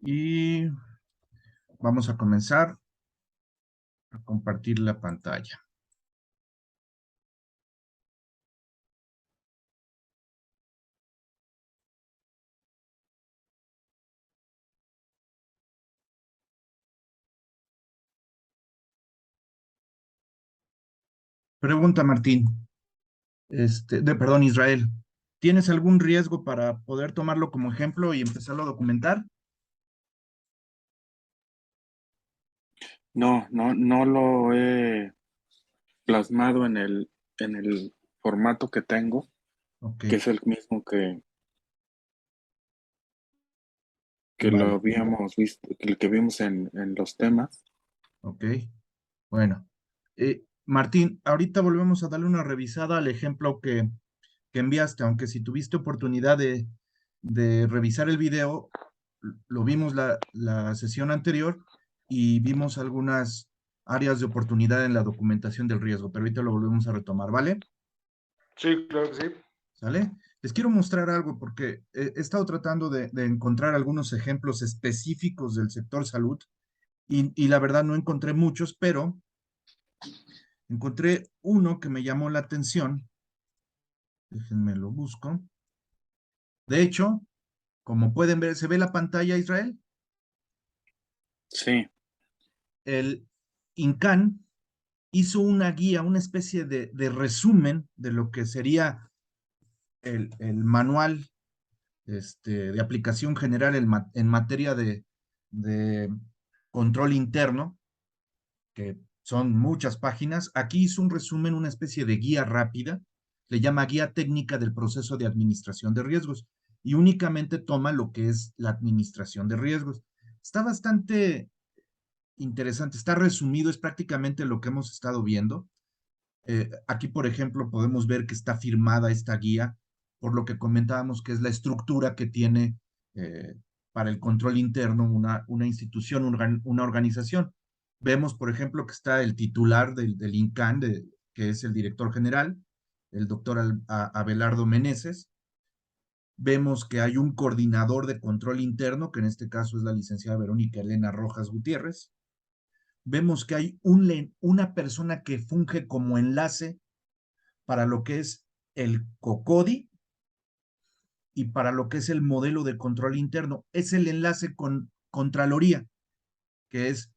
Y vamos a comenzar a compartir la pantalla. Pregunta Martín, perdón, Israel. ¿Tienes algún riesgo para poder tomarlo como ejemplo y empezarlo a documentar? No lo he plasmado en el formato que tengo, Ok, que es el mismo que lo vale, habíamos visto, que el que vimos en los temas. ok. Bueno, Martín, ahorita volvemos a darle una revisada al ejemplo que enviaste, aunque si tuviste oportunidad de revisar el video, lo vimos la sesión anterior y vimos algunas áreas de oportunidad en la documentación del riesgo, pero ahorita lo volvemos a retomar, ¿vale? Sí, claro que sí. ¿Sale? Les quiero mostrar algo porque he estado tratando de encontrar algunos ejemplos específicos del sector salud y la verdad no encontré muchos, pero encontré uno que me llamó la atención. Déjenme lo busco. De hecho, como pueden ver, ¿se ve la pantalla, Israel? Sí, El INCAN hizo una guía, una especie de resumen de lo que sería el manual de aplicación general en materia de control interno, que son muchas páginas. Aquí hizo un resumen, una especie de guía rápida, le llama guía técnica del proceso de administración de riesgos y únicamente toma lo que es la administración de riesgos. Está bastante interesante, está resumido, es prácticamente lo que hemos estado viendo. Aquí, por ejemplo, podemos ver que está firmada esta guía, por lo que comentábamos que es la estructura que tiene para el control interno una institución, una organización. Vemos, por ejemplo, que está el titular del INCAN, que es el director general, el doctor Abelardo Meneses. Vemos que hay un coordinador de control interno, que en este caso es la licenciada Verónica Elena Rojas Gutiérrez. Vemos que hay una persona que funge como enlace para lo que es el COCODI y para lo que es el modelo de control interno. Es el enlace con Contraloría, que es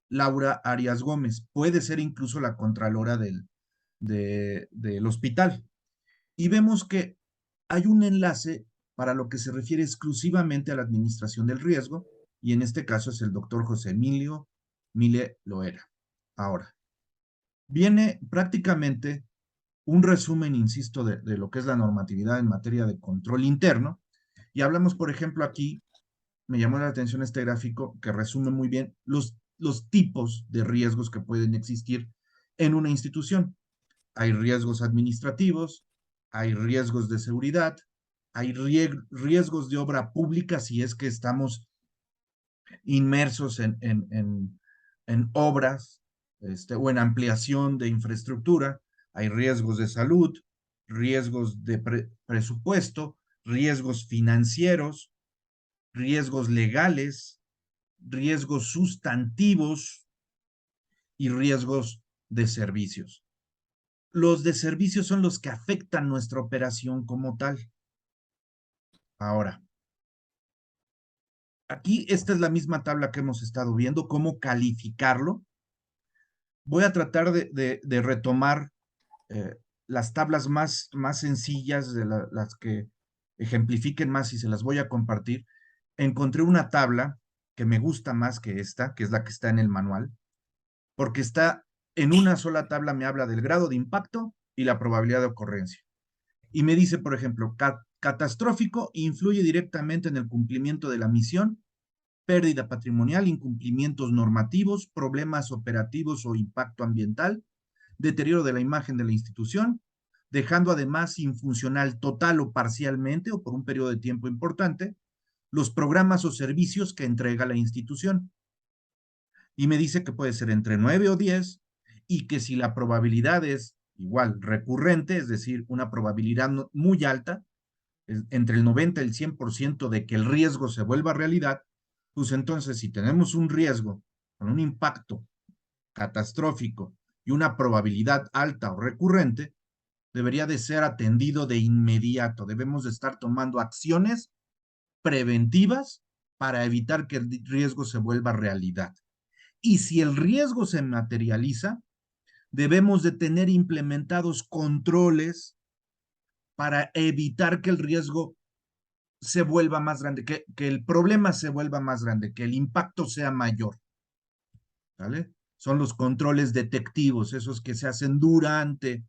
Laura Arias Gómez. Puede ser incluso la Contralora del hospital. Y vemos que hay un enlace para lo que se refiere exclusivamente a la administración del riesgo, y en este caso es el doctor José Emilio Mile Loera. Ahora, viene prácticamente un resumen, insisto, de lo que es la normatividad en materia de control interno. Y hablamos, por ejemplo, aquí, me llamó la atención este gráfico que resume muy bien los tipos de riesgos que pueden existir en una institución. Hay riesgos administrativos, hay riesgos de seguridad, hay riesgos de obra pública si es que estamos inmersos en obras o en ampliación de infraestructura, hay riesgos de salud, riesgos de presupuesto, riesgos financieros, riesgos legales, riesgos sustantivos y riesgos de servicios. Los de servicios son los que afectan nuestra operación como tal. Ahora, aquí esta es la misma tabla que hemos estado viendo, cómo calificarlo. Voy a tratar de retomar eh, las tablas más sencillas, las que ejemplifiquen más y se las voy a compartir. Encontré una tabla que me gusta más que esta, que es la que está en el manual, porque está en una sola tabla, me habla del grado de impacto y la probabilidad de ocurrencia. Y me dice, por ejemplo, catastrófico influye directamente en el cumplimiento de la misión, pérdida patrimonial, incumplimientos normativos, problemas operativos o impacto ambiental, deterioro de la imagen de la institución, dejando además infuncional total o parcialmente o por un periodo de tiempo importante los programas o servicios que entrega la institución. Y me dice que puede ser entre 9 o 10 y que si la probabilidad es igual recurrente, es decir, una probabilidad muy alta, entre el 90 y el 100% de que el riesgo se vuelva realidad, Pues entonces, si tenemos un riesgo con un impacto catastrófico y una probabilidad alta o recurrente, debería de ser atendido de inmediato. Debemos de estar tomando acciones preventivas para evitar que el riesgo se vuelva realidad. Y si el riesgo se materializa, debemos de tener implementados controles para evitar que el riesgo se vuelva más grande, que el problema se vuelva más grande, que el impacto sea mayor. ¿Vale? Son los controles detectivos, esos que se hacen durante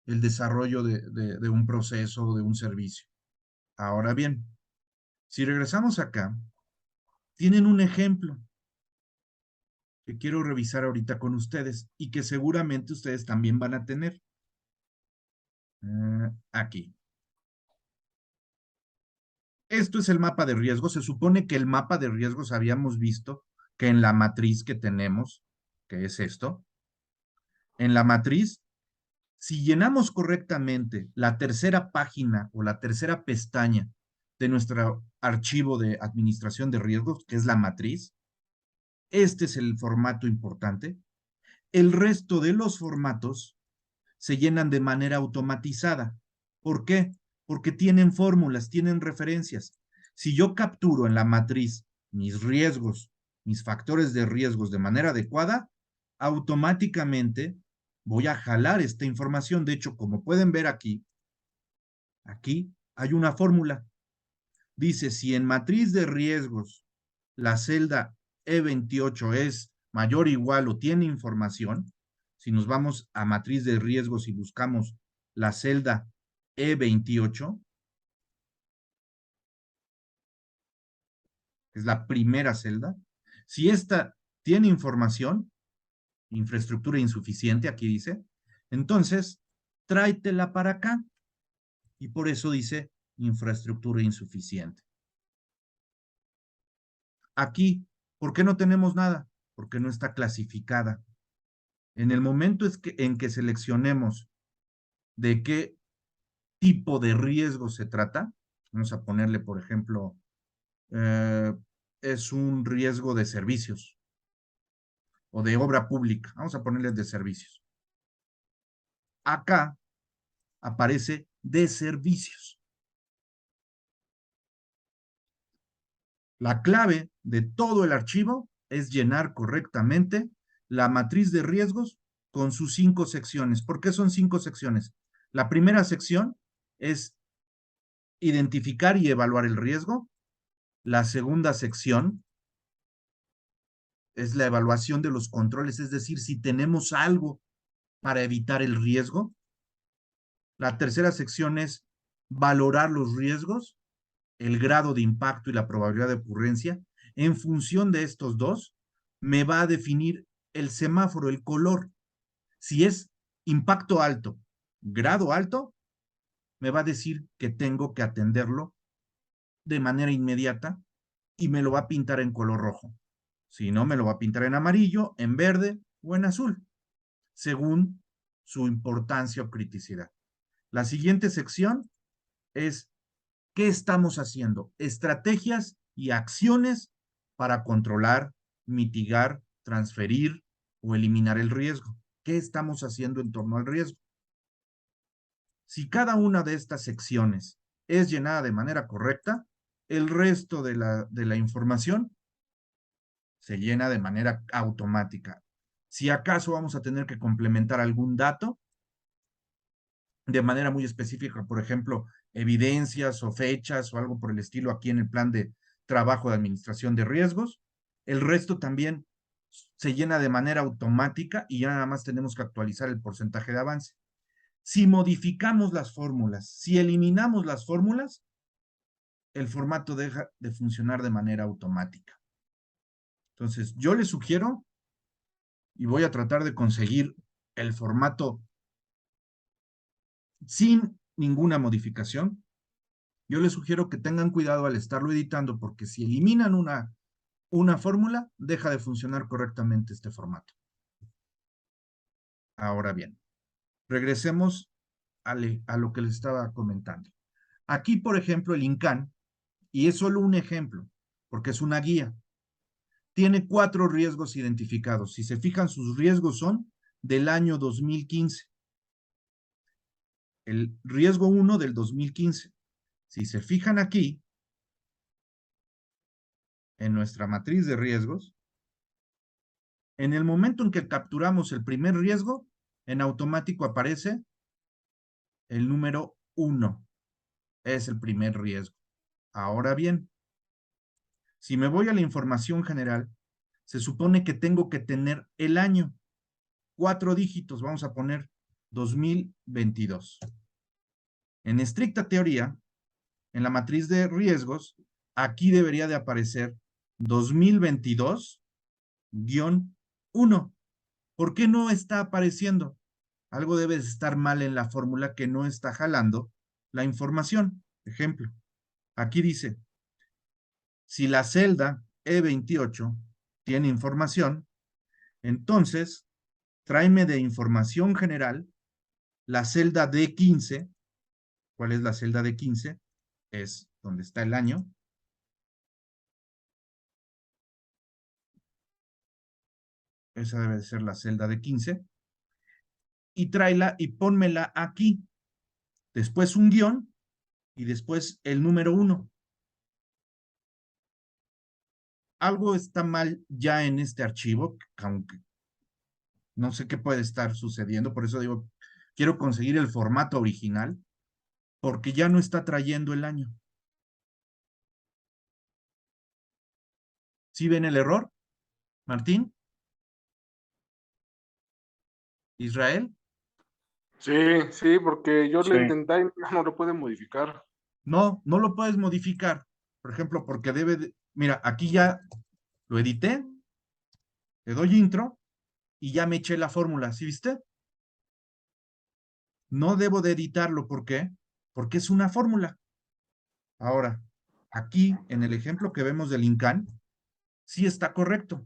el desarrollo de un proceso o de un servicio. Ahora bien, si regresamos acá, tienen un ejemplo que quiero revisar ahorita con ustedes y que seguramente ustedes también van a tener. Aquí. Esto es el mapa de riesgos. Se supone que el mapa de riesgos habíamos visto que en la matriz que tenemos, que es esto, en la matriz, si llenamos correctamente la tercera página o la tercera pestaña de nuestro archivo de administración de riesgos, que es la matriz, este es el formato importante. El resto de los formatos se llenan de manera automatizada. ¿Por qué? Porque tienen fórmulas, tienen referencias. Si yo capturo en la matriz mis riesgos, mis factores de riesgos de manera adecuada, automáticamente voy a jalar esta información. De hecho, como pueden ver aquí hay una fórmula. Dice, si en matriz de riesgos la celda E28 es mayor, igual o tiene información, si nos vamos a matriz de riesgos y buscamos la celda E28, que es la primera celda, si esta tiene información, infraestructura insuficiente, aquí dice, entonces tráetela para acá. Y por eso dice infraestructura insuficiente. Aquí, ¿por qué no tenemos nada? Porque no está clasificada. En el momento en que seleccionemos de qué tipo de riesgo se trata, vamos a ponerle, por ejemplo, es un riesgo de servicios o de obra pública. Vamos a ponerle de servicios. Acá aparece de servicios. La clave de todo el archivo es llenar correctamente la matriz de riesgos con sus 5 secciones. ¿Por qué son 5 secciones? La primera sección es identificar y evaluar el riesgo. La segunda sección es la evaluación de los controles, es decir, si tenemos algo para evitar el riesgo. La tercera sección es valorar los riesgos, el grado de impacto y la probabilidad de ocurrencia. En función de estos dos, me va a definir el semáforo, el color. Si es impacto alto, grado alto, me va a decir que tengo que atenderlo de manera inmediata y me lo va a pintar en color rojo. Si no, me lo va a pintar en amarillo, en verde o en azul, según su importancia o criticidad. La siguiente sección es ¿qué estamos haciendo? Estrategias y acciones para controlar, mitigar, transferir o eliminar el riesgo. ¿Qué estamos haciendo en torno al riesgo? Si cada una de estas secciones es llenada de manera correcta, el resto de la información se llena de manera automática. Si acaso vamos a tener que complementar algún dato de manera muy específica, por ejemplo, evidencias o fechas o algo por el estilo aquí en el plan de trabajo de administración de riesgos, el resto también se llena de manera automática y ya nada más tenemos que actualizar el porcentaje de avance. Si modificamos las fórmulas, si eliminamos las fórmulas, el formato deja de funcionar de manera automática. Entonces, yo les sugiero y voy a tratar de conseguir el formato sin ninguna modificación. Yo les sugiero que tengan cuidado al estarlo editando porque si eliminan una fórmula, deja de funcionar correctamente este formato. Ahora bien, regresemos a lo que les estaba comentando. Aquí, por ejemplo, el INCAN, y es solo un ejemplo, porque es una guía. tiene 4 riesgos identificados. Si se fijan, sus riesgos son del año 2015. El riesgo 1 del 2015. Si se fijan aquí, en nuestra matriz de riesgos, en el momento en que capturamos el primer riesgo, en automático aparece el número 1. Es el primer riesgo. Ahora bien, si me voy a la información general, se supone que tengo que tener el año. 4 dígitos, vamos a poner 2022. En estricta teoría, en la matriz de riesgos, aquí debería de aparecer 2022-1. ¿Por qué no está apareciendo? Algo debe estar mal en la fórmula que no está jalando la información. Ejemplo, aquí dice, si la celda E28 tiene información, entonces tráeme de información general la celda D15. ¿Cuál es la celda D15? Es donde está el año. Esa debe ser la celda D15. Y tráela y pónmela aquí. Después un guión y después el número 1. Algo está mal ya en este archivo, aunque no sé qué puede estar sucediendo, por eso digo, quiero conseguir el formato original, porque ya no está trayendo el año. ¿Sí ven el error, Martín? ¿Israel? Sí, sí, porque yo Sí, lo intenté y no lo puede modificar. No, no lo puedes modificar, por ejemplo, porque mira, aquí ya lo edité, le doy intro y ya me eché la fórmula, ¿sí viste? No debo de editarlo, ¿por qué? Porque es una fórmula. Ahora, aquí en el ejemplo que vemos del INCAN, sí está correcto.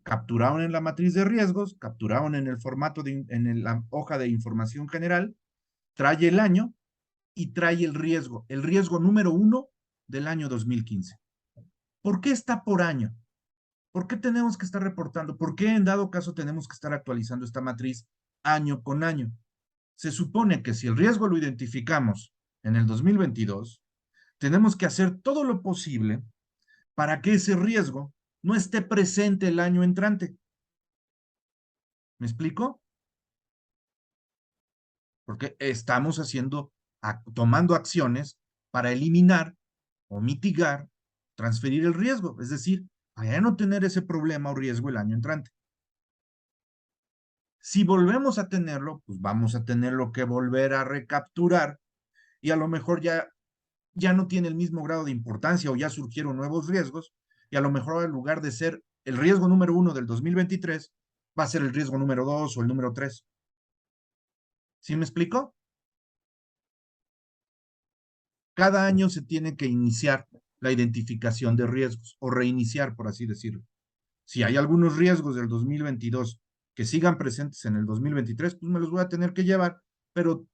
Capturaron en la matriz de riesgos, capturaron en el formato, la hoja de información general, trae el año y trae el riesgo número 1 del año 2015. ¿Por qué está por año? ¿Por qué tenemos que estar reportando? ¿Por qué en dado caso tenemos que estar actualizando esta matriz año con año? Se supone que si el riesgo lo identificamos en el 2022, tenemos que hacer todo lo posible para que ese riesgo no esté presente el año entrante. ¿Me explico? Porque estamos tomando acciones para eliminar o mitigar, transferir el riesgo, es decir, para no tener ese problema o riesgo el año entrante. Si volvemos a tenerlo, pues vamos a tenerlo que volver a recapturar y a lo mejor ya no tiene el mismo grado de importancia o ya surgieron nuevos riesgos y a lo mejor en lugar de ser el riesgo número 1 del 2023, va a ser el riesgo número 2 o el número 3. ¿Sí me explico? Cada año se tiene que iniciar la identificación de riesgos o reiniciar, por así decirlo. Si hay algunos riesgos del 2022 que sigan presentes en el 2023, pues me los voy a tener que llevar, pero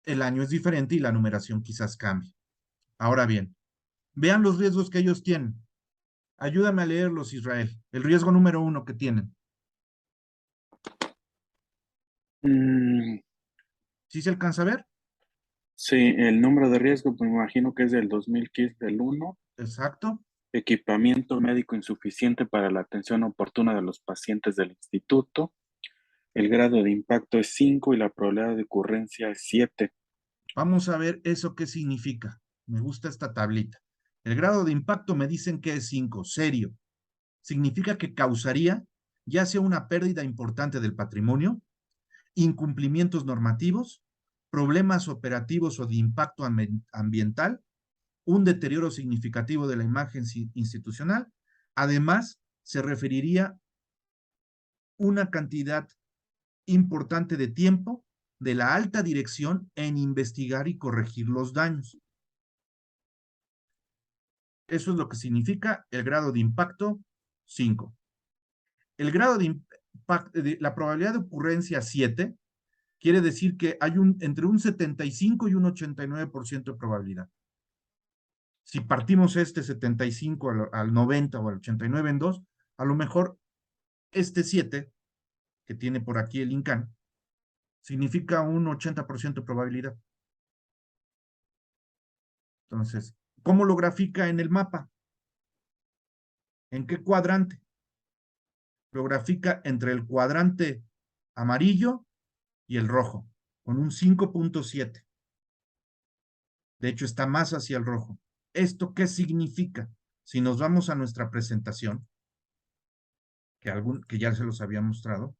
el año es diferente y la numeración quizás cambie. Ahora bien, vean los riesgos que ellos tienen. Ayúdame a leerlos, Israel. El riesgo número 1 que tienen. ¿Sí se alcanza a ver? sí, el número de riesgo, pues me imagino que es del 2015, del 1. Exacto. Equipamiento médico insuficiente para la atención oportuna de los pacientes del instituto. El grado de impacto es 5 y la probabilidad de ocurrencia es 7. Vamos a ver eso qué significa. Me gusta esta tablita. El grado de impacto me dicen que es 5, serio. Significa que causaría ya sea una pérdida importante del patrimonio, incumplimientos normativos, problemas operativos o de impacto ambiental, un deterioro significativo de la imagen institucional. Además, se referiría una cantidad importante de tiempo de la alta dirección en investigar y corregir los daños. Eso es lo que significa el grado de impacto 5. El grado de impacto, la probabilidad de ocurrencia 7, quiere decir que hay entre un 75 y un 89% de probabilidad. Si partimos este 75 al 90 o al 89 en 2, A lo mejor este 7, que tiene por aquí el INCAN, significa un 80% de probabilidad. Entonces, ¿cómo lo grafica en el mapa? ¿En qué cuadrante? Lo grafica entre el cuadrante amarillo y el rojo, con un 5.7. De hecho, está más hacia el rojo. ¿Esto qué significa? Si nos vamos a nuestra presentación, que ya se los había mostrado,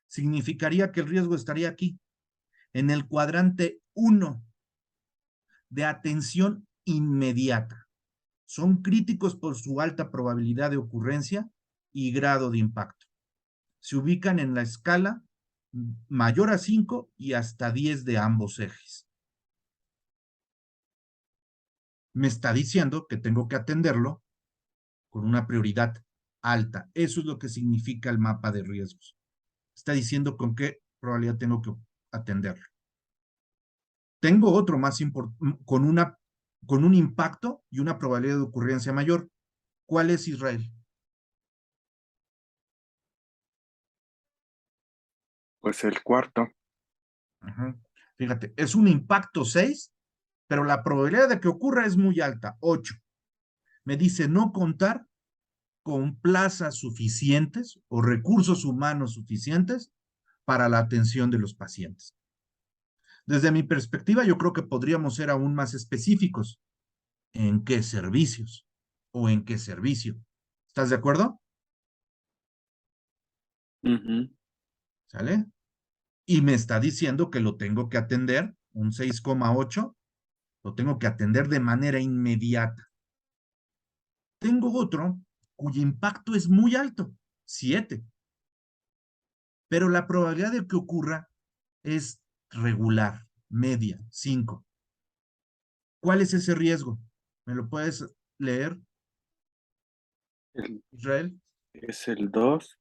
significaría que el riesgo estaría aquí, en el cuadrante 1 de atención inmediata. Son críticos por su alta probabilidad de ocurrencia y grado de impacto. Se ubican en la escala mayor a 5 y hasta 10 de ambos ejes. Me está diciendo que tengo que atenderlo con una prioridad alta. Eso es lo que significa el mapa de riesgos. Está diciendo con qué probabilidad tengo que atenderlo. Tengo otro más con un impacto y una probabilidad de ocurrencia mayor. ¿Cuál es, Israel? Pues el cuarto. Ajá. Fíjate, es un impacto 6, pero la probabilidad de que ocurra es muy alta, 8. Me dice no contar con plazas suficientes o recursos humanos suficientes para la atención de los pacientes. Desde mi perspectiva, yo creo que podríamos ser aún más específicos. ¿En qué servicios? ¿O en qué servicio? ¿Estás de acuerdo? ¿Sale? Y me está diciendo que lo tengo que atender, un 6,8, lo tengo que atender de manera inmediata. Tengo otro cuyo impacto es muy alto, 7. Pero la probabilidad de que ocurra es regular, media, 5. ¿Cuál es ese riesgo? ¿Me lo puedes leer, Israel? Es el 2.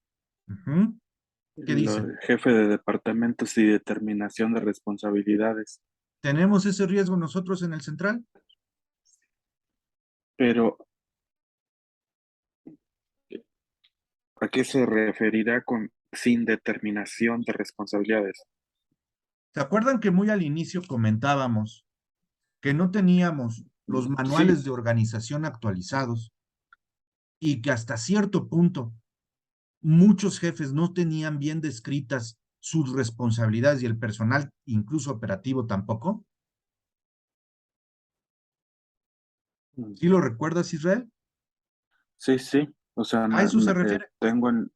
¿Qué dice? Jefe de departamentos y determinación de responsabilidades. ¿Tenemos ese riesgo nosotros en el central? Pero, ¿a qué se referirá con sin determinación de responsabilidades? ¿Se acuerdan que muy al inicio comentábamos que no teníamos los Sí, manuales de organización actualizados y que hasta cierto punto muchos jefes no tenían bien descritas sus responsabilidades y el personal, incluso operativo, tampoco? ¿Sí lo recuerdas, Israel? sí, sí. O sea, ¿A eso se refiere? tengo en...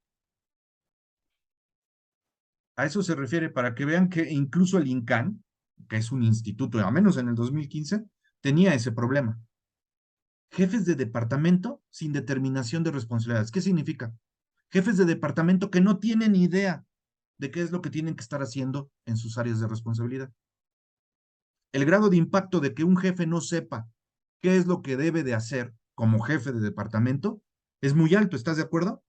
A eso se refiere para que vean que incluso el INCAN, que es un instituto, al menos en el 2015, tenía ese problema. Jefes de departamento sin determinación de responsabilidades. ¿Qué significa? Jefes de departamento que no tienen idea de qué es lo que tienen que estar haciendo en sus áreas de responsabilidad. El grado de impacto de que un jefe no sepa qué es lo que debe de hacer como jefe de departamento es muy alto, ¿estás de acuerdo?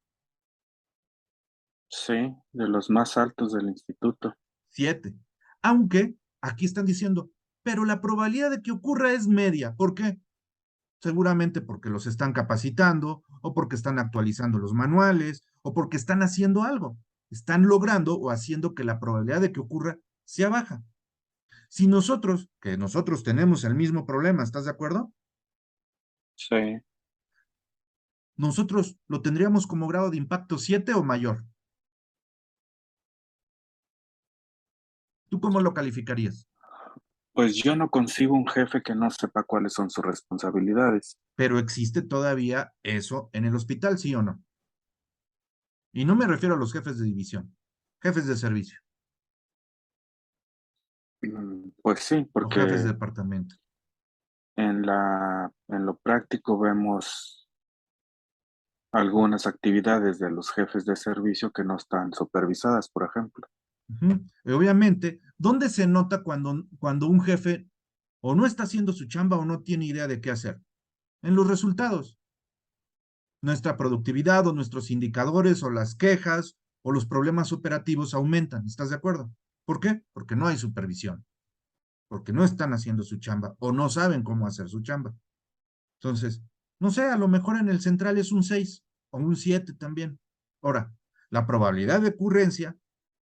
Sí, de los más altos del instituto. 7. Aunque aquí están diciendo, pero la probabilidad de que ocurra es media. ¿Por qué? Seguramente porque los están capacitando o porque están actualizando los manuales o porque están haciendo algo. Están logrando o haciendo que la probabilidad de que ocurra sea baja. Si nosotros, que nosotros tenemos el mismo problema, ¿estás de acuerdo? Sí. Nosotros lo tendríamos como grado de impacto 7 o mayor. ¿Tú cómo lo calificarías? Pues yo no consigo un jefe que no sepa cuáles son sus responsabilidades. Pero existe todavía eso en el hospital, ¿sí o no? Y no me refiero a los jefes de división, jefes de servicio Pues sí, o jefes de porque departamento. en lo práctico vemos algunas actividades de los jefes de servicio que no están supervisadas, por ejemplo. Y obviamente, ¿dónde se nota cuando un jefe o no está haciendo su chamba o no tiene idea de qué hacer? En los resultados. Nuestra productividad o nuestros indicadores o las quejas o los problemas operativos aumentan. ¿Estás de acuerdo? ¿Por qué? Porque no hay supervisión. porque no están haciendo su chamba o no saben cómo hacer su chamba. Entonces, no sé, a lo mejor en el central es un 6 o un 7 también. Ahora, la probabilidad de ocurrencia,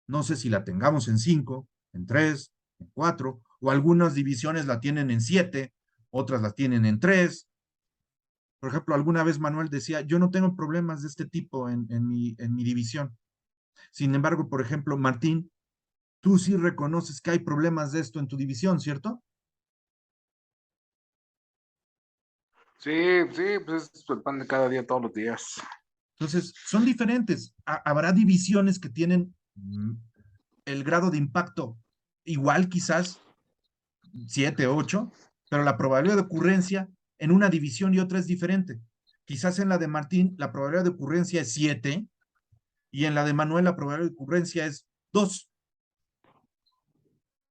no sé si la tengamos en 5, en 3, en 4, o algunas divisiones la tienen en 7, otras la tienen en 3. Por ejemplo, alguna vez Manuel decía, yo no tengo problemas de este tipo en mi división. Sin embargo, por ejemplo, Martín, tú sí reconoces que hay problemas de esto en tu división, ¿cierto? Sí, sí, pues es el pan de cada día, todos los días. Entonces, son diferentes. Habrá divisiones que tienen el grado de impacto igual, quizás 7, 8, pero la probabilidad de ocurrencia en una división y otra es diferente. Quizás en la de Martín la probabilidad de ocurrencia es 7 y en la de Manuel la probabilidad de ocurrencia es 2.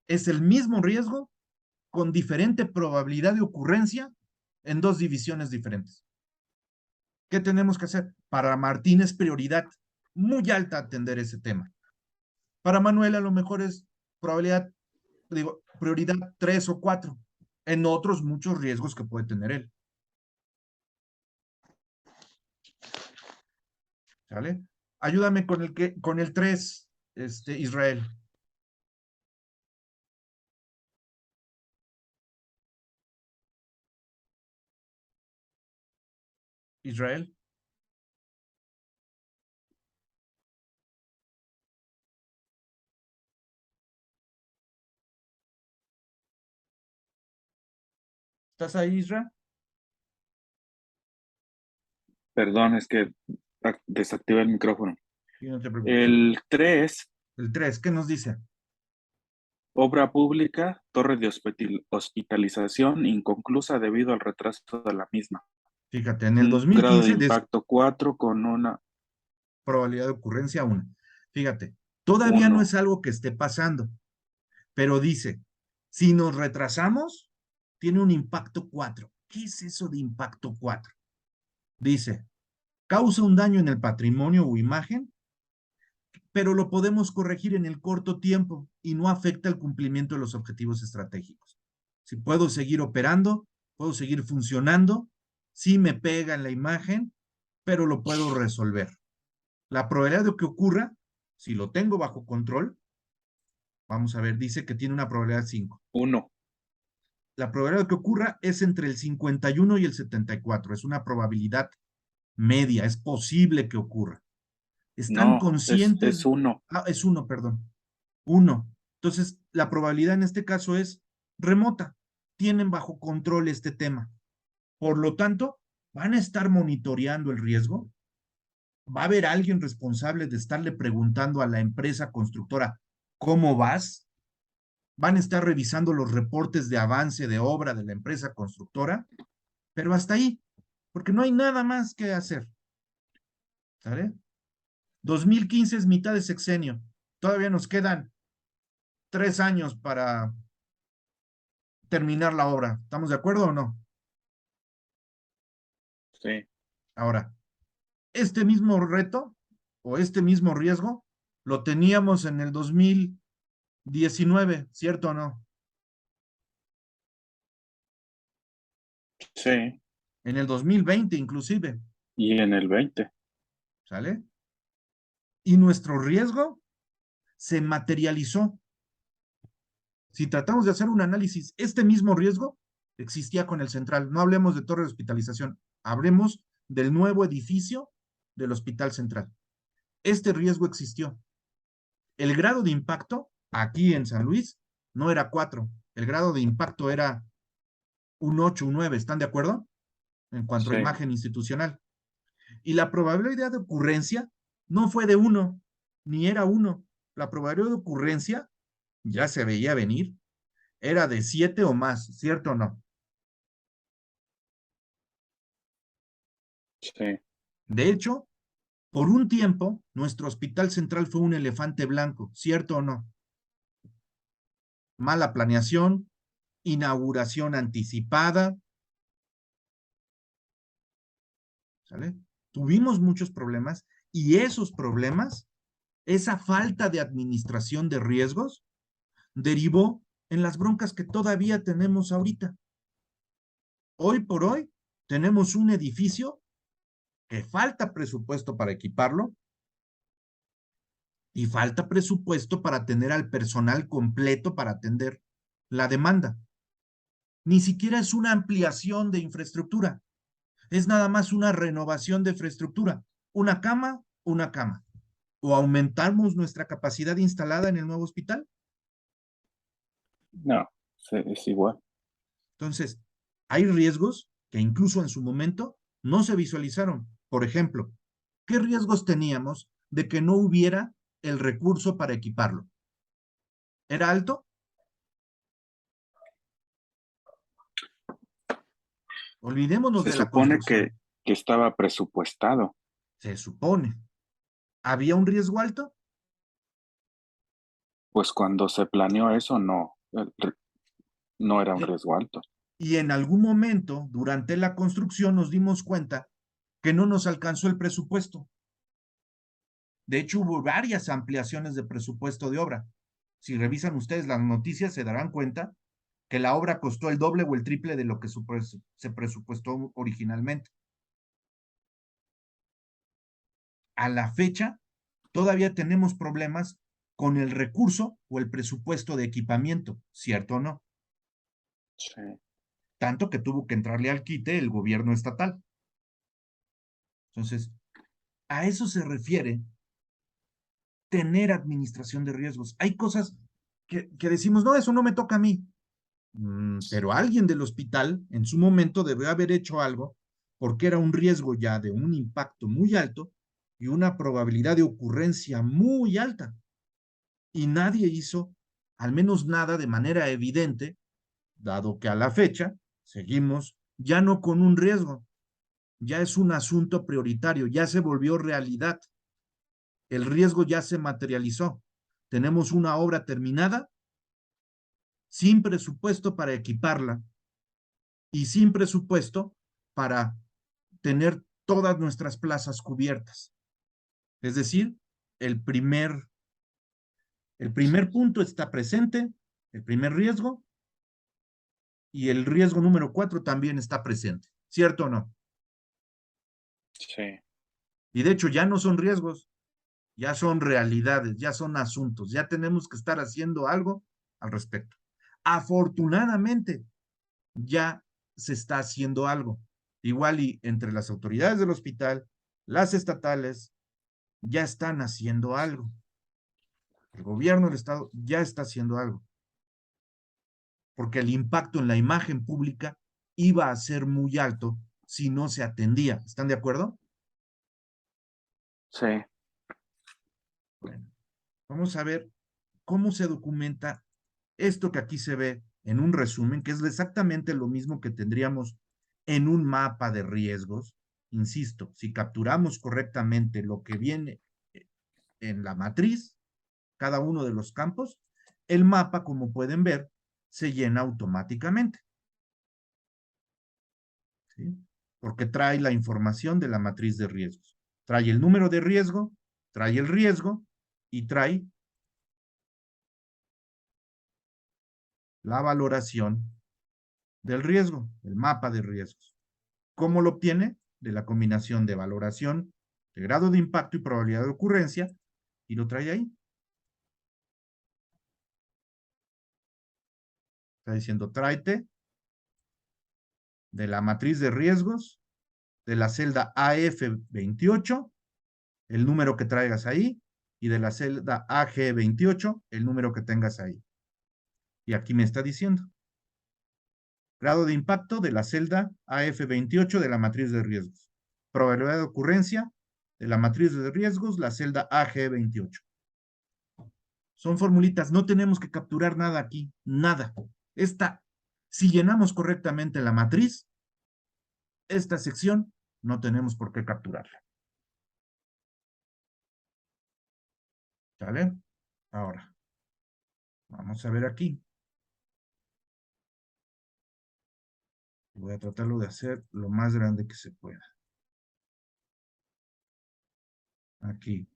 Es el mismo riesgo con diferente probabilidad de ocurrencia en dos divisiones diferentes. ¿Qué tenemos que hacer? Para Martín es prioridad muy alta atender ese tema. Para Manuel a lo mejor es probabilidad, digo, prioridad 3 o 4. En otros muchos riesgos que puede tener él. ¿Sale? Ayúdame con el 3, Israel. Israel. ¿Estás ahí, Israel? Perdón, es que desactivé el micrófono. Sí, no te preocupes. El 3, El 3, ¿qué nos dice? obra pública, torre de hospitalización inconclusa debido al retraso de la misma. Fíjate, en el Un grado de 2015 impacto 4 con una probabilidad de ocurrencia 1. Fíjate, todavía no 1. es algo que esté pasando, pero dice, si nos retrasamos, tiene un impacto 4. ¿Qué es eso de impacto 4? Dice, causa un daño en el patrimonio o imagen, pero lo podemos corregir en el corto tiempo y no afecta el cumplimiento de los objetivos estratégicos. Si puedo seguir operando, puedo seguir funcionando, sí me pega en la imagen, pero lo puedo resolver. La probabilidad de que ocurra, si lo tengo bajo control, vamos a ver, dice que tiene una probabilidad 5. 1. La probabilidad de que ocurra es entre el 51 y el 74. Es una probabilidad media, es posible que ocurra. ¿Están No, es conscientes? 1. Ah, es 1, perdón. 1. Entonces, la probabilidad en este caso es remota. Tienen bajo control este tema. Por lo tanto, van a estar monitoreando el riesgo. Va a haber alguien responsable de estarle preguntando a la empresa constructora, ¿cómo vas? Van a estar revisando los reportes de avance de obra de la empresa constructora, pero hasta ahí, porque no hay nada más que hacer. ¿Sale? 2015 es mitad de sexenio. Todavía nos quedan 3 años para terminar la obra. ¿Estamos de acuerdo o no? Sí. Ahora, este mismo reto o este mismo riesgo lo teníamos en el 2019, ¿cierto o no? Sí. En el 2020 inclusive, Y en el 20. ¿sale? Y nuestro riesgo se materializó. Si tratamos de hacer un análisis, este mismo riesgo existía con el central. No hablemos de torre de hospitalización, hablemos del nuevo edificio del Hospital Central. Este riesgo existió. El grado de impacto aquí en San Luis no era 4, el grado de impacto era un 8, un 9, ¿están de acuerdo? En cuanto a Sí. imagen institucional. Y la probabilidad de ocurrencia no fue de 1, ni era 1. La probabilidad de ocurrencia ya se veía venir, era de 7 o más, ¿cierto o no? Sí. De hecho, por un tiempo, nuestro hospital central fue un elefante blanco, ¿cierto o no? Mala planeación, inauguración anticipada, ¿sale? Tuvimos muchos problemas y esos problemas, esa falta de administración de riesgos, derivó en las broncas que todavía tenemos ahorita. Hoy por hoy tenemos un edificio que falta presupuesto para equiparlo y falta presupuesto para tener al personal completo para atender la demanda. Ni siquiera es una ampliación de infraestructura, es nada más una renovación de infraestructura. Una cama, una cama. O aumentamos nuestra capacidad instalada en el nuevo hospital. No, es igual. Entonces, hay riesgos que incluso en su momento no se visualizaron. Por ejemplo, ¿qué riesgos teníamos de que no hubiera el recurso para equiparlo? ¿Era alto? Olvidémonos Se de la supone construcción. que estaba presupuestado, Se supone. ¿Había un riesgo alto? pues cuando se planeó eso, no era un Y, riesgo alto. y en algún momento, durante la construcción, nos dimos cuenta que no nos alcanzó el presupuesto. De hecho, hubo varias ampliaciones de presupuesto de obra. Si revisan ustedes las noticias, se darán cuenta que la obra costó el doble o el triple de lo que se presupuestó originalmente. A la fecha, todavía tenemos problemas con el recurso o el presupuesto de equipamiento, ¿cierto o no? Sí, Tanto que tuvo que entrarle al quite el gobierno estatal. Entonces, a eso se refiere tener administración de riesgos. Hay cosas que decimos, no, eso no me toca a mí. Pero alguien del hospital en su momento debe haber hecho algo porque era un riesgo ya de un impacto muy alto y una probabilidad de ocurrencia muy alta. Y nadie hizo, al menos nada de manera evidente, dado que a la fecha seguimos ya no con un riesgo, ya es un asunto prioritario, ya se volvió realidad, el riesgo ya se materializó. Tenemos una obra terminada sin presupuesto para equiparla y sin presupuesto para tener todas nuestras plazas cubiertas. Es decir, el primer, el primer punto está presente, el primer riesgo, y el riesgo número 4 también está presente, ¿cierto o no? sí, Y de hecho ya no son riesgos, ya son realidades, ya son asuntos, ya tenemos que estar haciendo algo al respecto. Afortunadamente, ya se está haciendo algo. Igual y entre las autoridades del hospital, las estatales, ya están haciendo algo. El gobierno del Estado ya está haciendo algo. Porque el impacto en la imagen pública iba a ser muy alto si no se atendía. ¿Están de acuerdo? sí. Bueno, vamos a ver cómo se documenta esto que aquí se ve en un resumen, que es exactamente lo mismo que tendríamos en un mapa de riesgos. Insisto, si capturamos correctamente lo que viene en la matriz, cada uno de los campos, el mapa, como pueden ver, se llena automáticamente. ¿Sí? Porque trae la información de la matriz de riesgos. Trae el número de riesgo, trae el riesgo y trae la valoración del riesgo, el mapa de riesgos. ¿Cómo lo obtiene? De la combinación de valoración, de grado de impacto y probabilidad de ocurrencia, y lo trae ahí. Está diciendo, tráete de la matriz de riesgos, de la celda AF28, el número que traigas ahí, y de la celda AG28, el número que tengas ahí. Y aquí me está diciendo, grado de impacto de la celda AF28 de la matriz de riesgos. Probabilidad de ocurrencia de la matriz de riesgos, la celda AG28. Son formulitas, no tenemos que capturar nada aquí, nada. Si llenamos correctamente la matriz, esta sección no tenemos por qué capturarla. ¿Sale? Ahora, vamos a ver aquí. Voy a tratarlo de hacer lo más grande que se pueda. Aquí.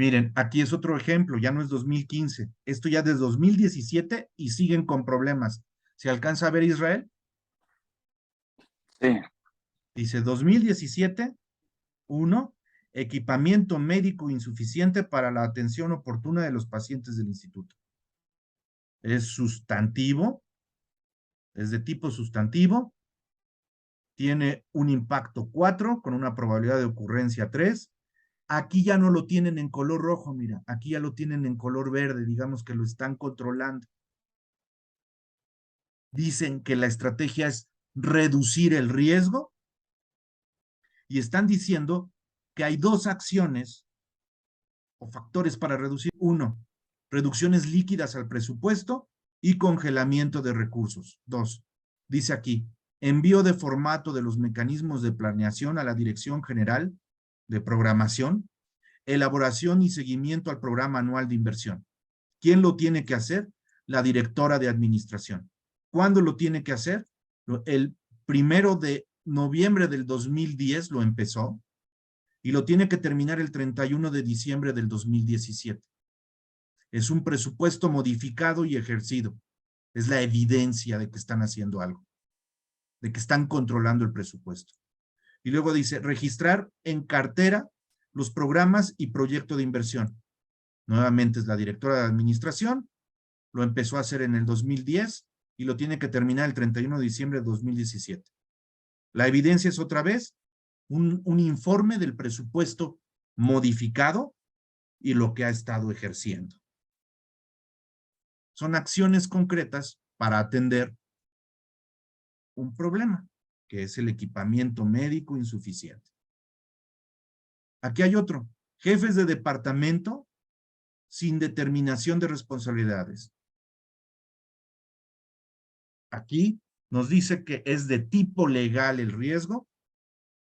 Miren, aquí es otro ejemplo, ya no es 2015, esto ya desde 2017 y siguen con problemas. ¿Se alcanza a ver Israel? Sí, Dice 2017, 1, equipamiento médico insuficiente para la atención oportuna de los pacientes del instituto. Es sustantivo, es de tipo sustantivo, tiene un impacto 4 con una probabilidad de ocurrencia 3. Aquí ya no lo tienen en color rojo, mira, aquí ya lo tienen en color verde, digamos que lo están controlando. Dicen que la estrategia es reducir el riesgo y están diciendo que hay dos acciones o factores para reducir. Uno, reducciones líquidas al presupuesto y congelamiento de recursos. Dos, dice aquí, envío de formato de los mecanismos de planeación a la Dirección General de Programación, elaboración y seguimiento al programa anual de inversión. ¿Quién lo tiene que hacer? La directora de administración. ¿Cuándo lo tiene que hacer? El 1 de noviembre del 2010 lo empezó y lo tiene que terminar el 31 de diciembre del 2017. Es un presupuesto modificado y ejercido. Es la evidencia de que están haciendo algo, de que están controlando el presupuesto. Y luego dice, registrar en cartera los programas y proyecto de inversión. Nuevamente es la directora de administración, lo empezó a hacer en el 2010 y lo tiene que terminar el 31 de diciembre de 2017. La evidencia es otra vez un informe del presupuesto modificado y lo que ha estado ejerciendo. Son acciones concretas para atender un problema, que es el equipamiento médico insuficiente. Aquí hay otro, jefes de departamento sin determinación de responsabilidades. Aquí nos dice que es de tipo legal el riesgo,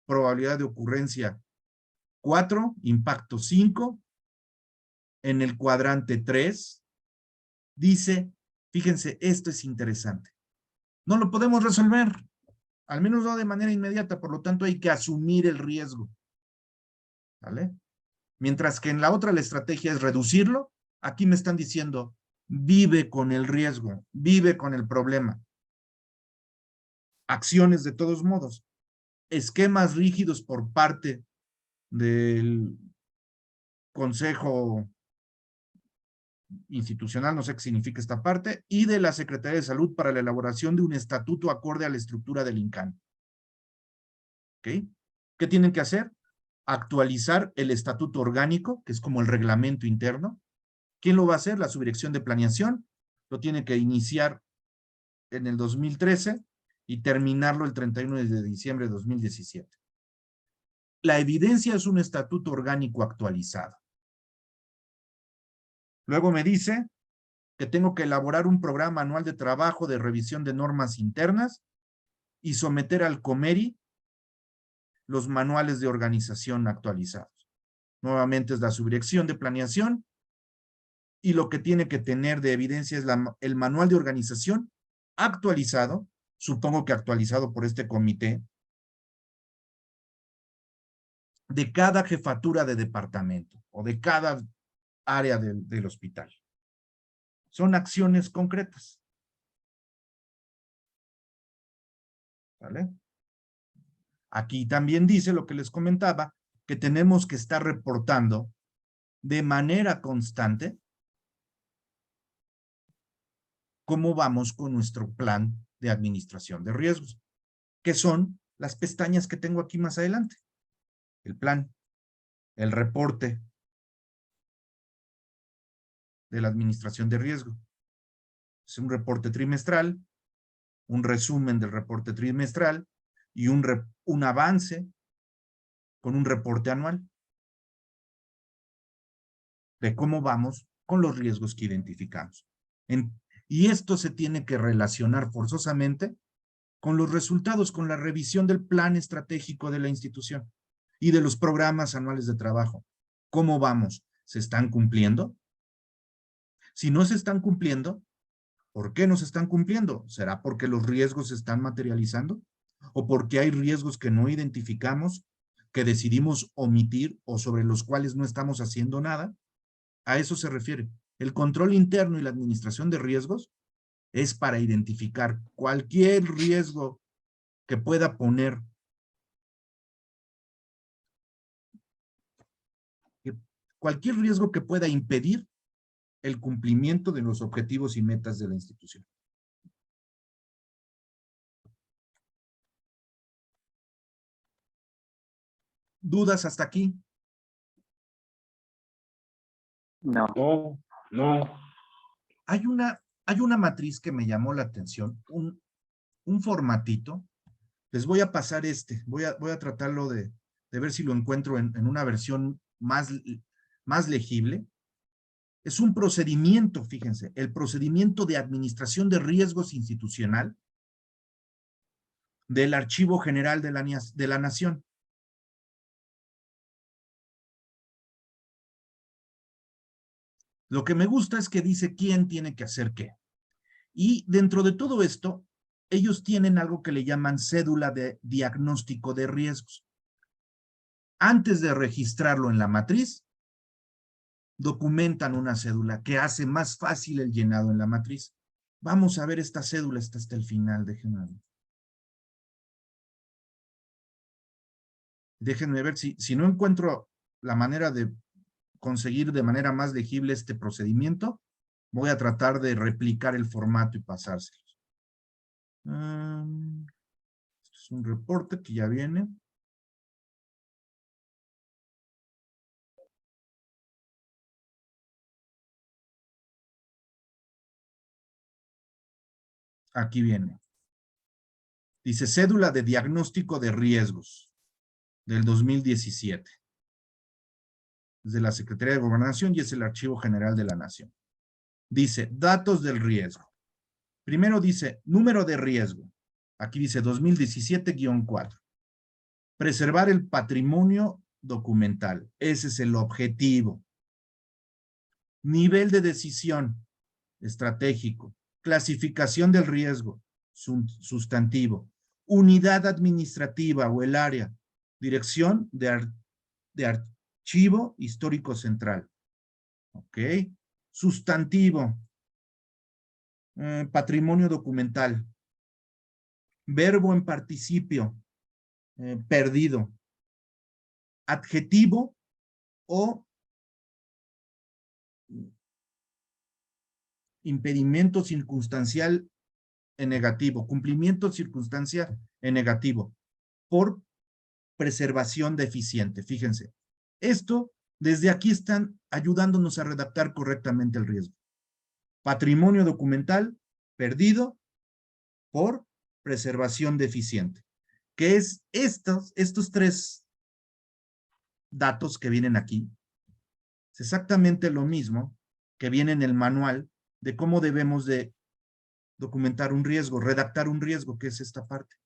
probabilidad de ocurrencia 4, impacto 5, en el cuadrante 3, dice, fíjense, esto es interesante, no lo podemos resolver, al menos no de manera inmediata, por lo tanto hay que asumir el riesgo, ¿vale? Mientras que en la otra la estrategia es reducirlo, aquí me están diciendo, vive con el riesgo, vive con el problema. Acciones de todos modos, esquemas rígidos por parte del Consejo Institucional, no sé qué significa esta parte, y de la Secretaría de Salud para la elaboración de un estatuto acorde a la estructura del INCAN. ¿Ok? ¿Qué tienen que hacer? Actualizar el estatuto orgánico, que es como el reglamento interno. ¿Quién lo va a hacer? La subdirección de planeación. Lo tiene que iniciar en el 2013 y terminarlo el 31 de diciembre de 2017. La evidencia es un estatuto orgánico actualizado. Luego me dice que tengo que elaborar un programa anual de trabajo de revisión de normas internas y someter al COMERI los manuales de organización actualizados. Nuevamente es la subdirección de planeación y lo que tiene que tener de evidencia es el manual de organización actualizado, supongo que actualizado por este comité, de cada jefatura de departamento o de cada área del hospital. Son acciones concretas. ¿Vale? Aquí también dice lo que les comentaba, que tenemos que estar reportando de manera constante cómo vamos con nuestro plan de administración de riesgos, que son las pestañas que tengo aquí más adelante. El plan, el reporte de la administración de riesgo. Es un reporte trimestral, un resumen del reporte trimestral y un avance con un reporte anual de cómo vamos con los riesgos que identificamos. Y esto se tiene que relacionar forzosamente con los resultados, con la revisión del plan estratégico de la institución y de los programas anuales de trabajo. ¿Cómo vamos? ¿Se están cumpliendo? Si no se están cumpliendo, ¿por qué no se están cumpliendo? ¿Será porque los riesgos se están materializando? ¿O porque hay riesgos que no identificamos, que decidimos omitir o sobre los cuales no estamos haciendo nada? A eso se refiere. El control interno y la administración de riesgos es para identificar cualquier riesgo que pueda poner, cualquier riesgo que pueda impedir el cumplimiento de los objetivos y metas de la institución. ¿Dudas hasta aquí? No. Hay una matriz que me llamó la atención, un formatito. Les voy a pasar voy a tratarlo de ver si lo encuentro en una versión más legible. Es un procedimiento, fíjense, el procedimiento de administración de riesgos institucional del Archivo General de la Nación. Lo que me gusta es que dice quién tiene que hacer qué. Y dentro de todo esto, ellos tienen algo que le llaman cédula de diagnóstico de riesgos. Antes de registrarlo en la matriz, documentan una cédula que hace más fácil el llenado en la matriz. Vamos a ver esta cédula, está hasta el final, déjenme ver si no encuentro la manera de conseguir de manera más legible este procedimiento, voy a tratar de replicar el formato y pasárselos. Esto es un reporte que ya viene. Aquí viene. Dice cédula de diagnóstico de riesgos del 2017. Es de la Secretaría de Gobernación y es el Archivo General de la Nación. Dice datos del riesgo. Primero dice número de riesgo. Aquí dice 2017-4. Preservar el patrimonio documental. Ese es el objetivo. Nivel de decisión estratégico. Clasificación del riesgo sustantivo. Unidad administrativa o el área. Dirección de Archivo Histórico Central. Ok. Sustantivo. Patrimonio documental. Verbo en participio. Perdido. Adjetivo o impedimento circunstancial en negativo, cumplimiento circunstancia en negativo, por preservación deficiente. Fíjense, esto desde aquí están ayudándonos a redactar correctamente el riesgo. Patrimonio documental perdido por preservación deficiente, que es estos tres datos que vienen aquí. Es exactamente lo mismo que viene en el manual de cómo debemos de documentar un riesgo, redactar un riesgo, que es esta parte.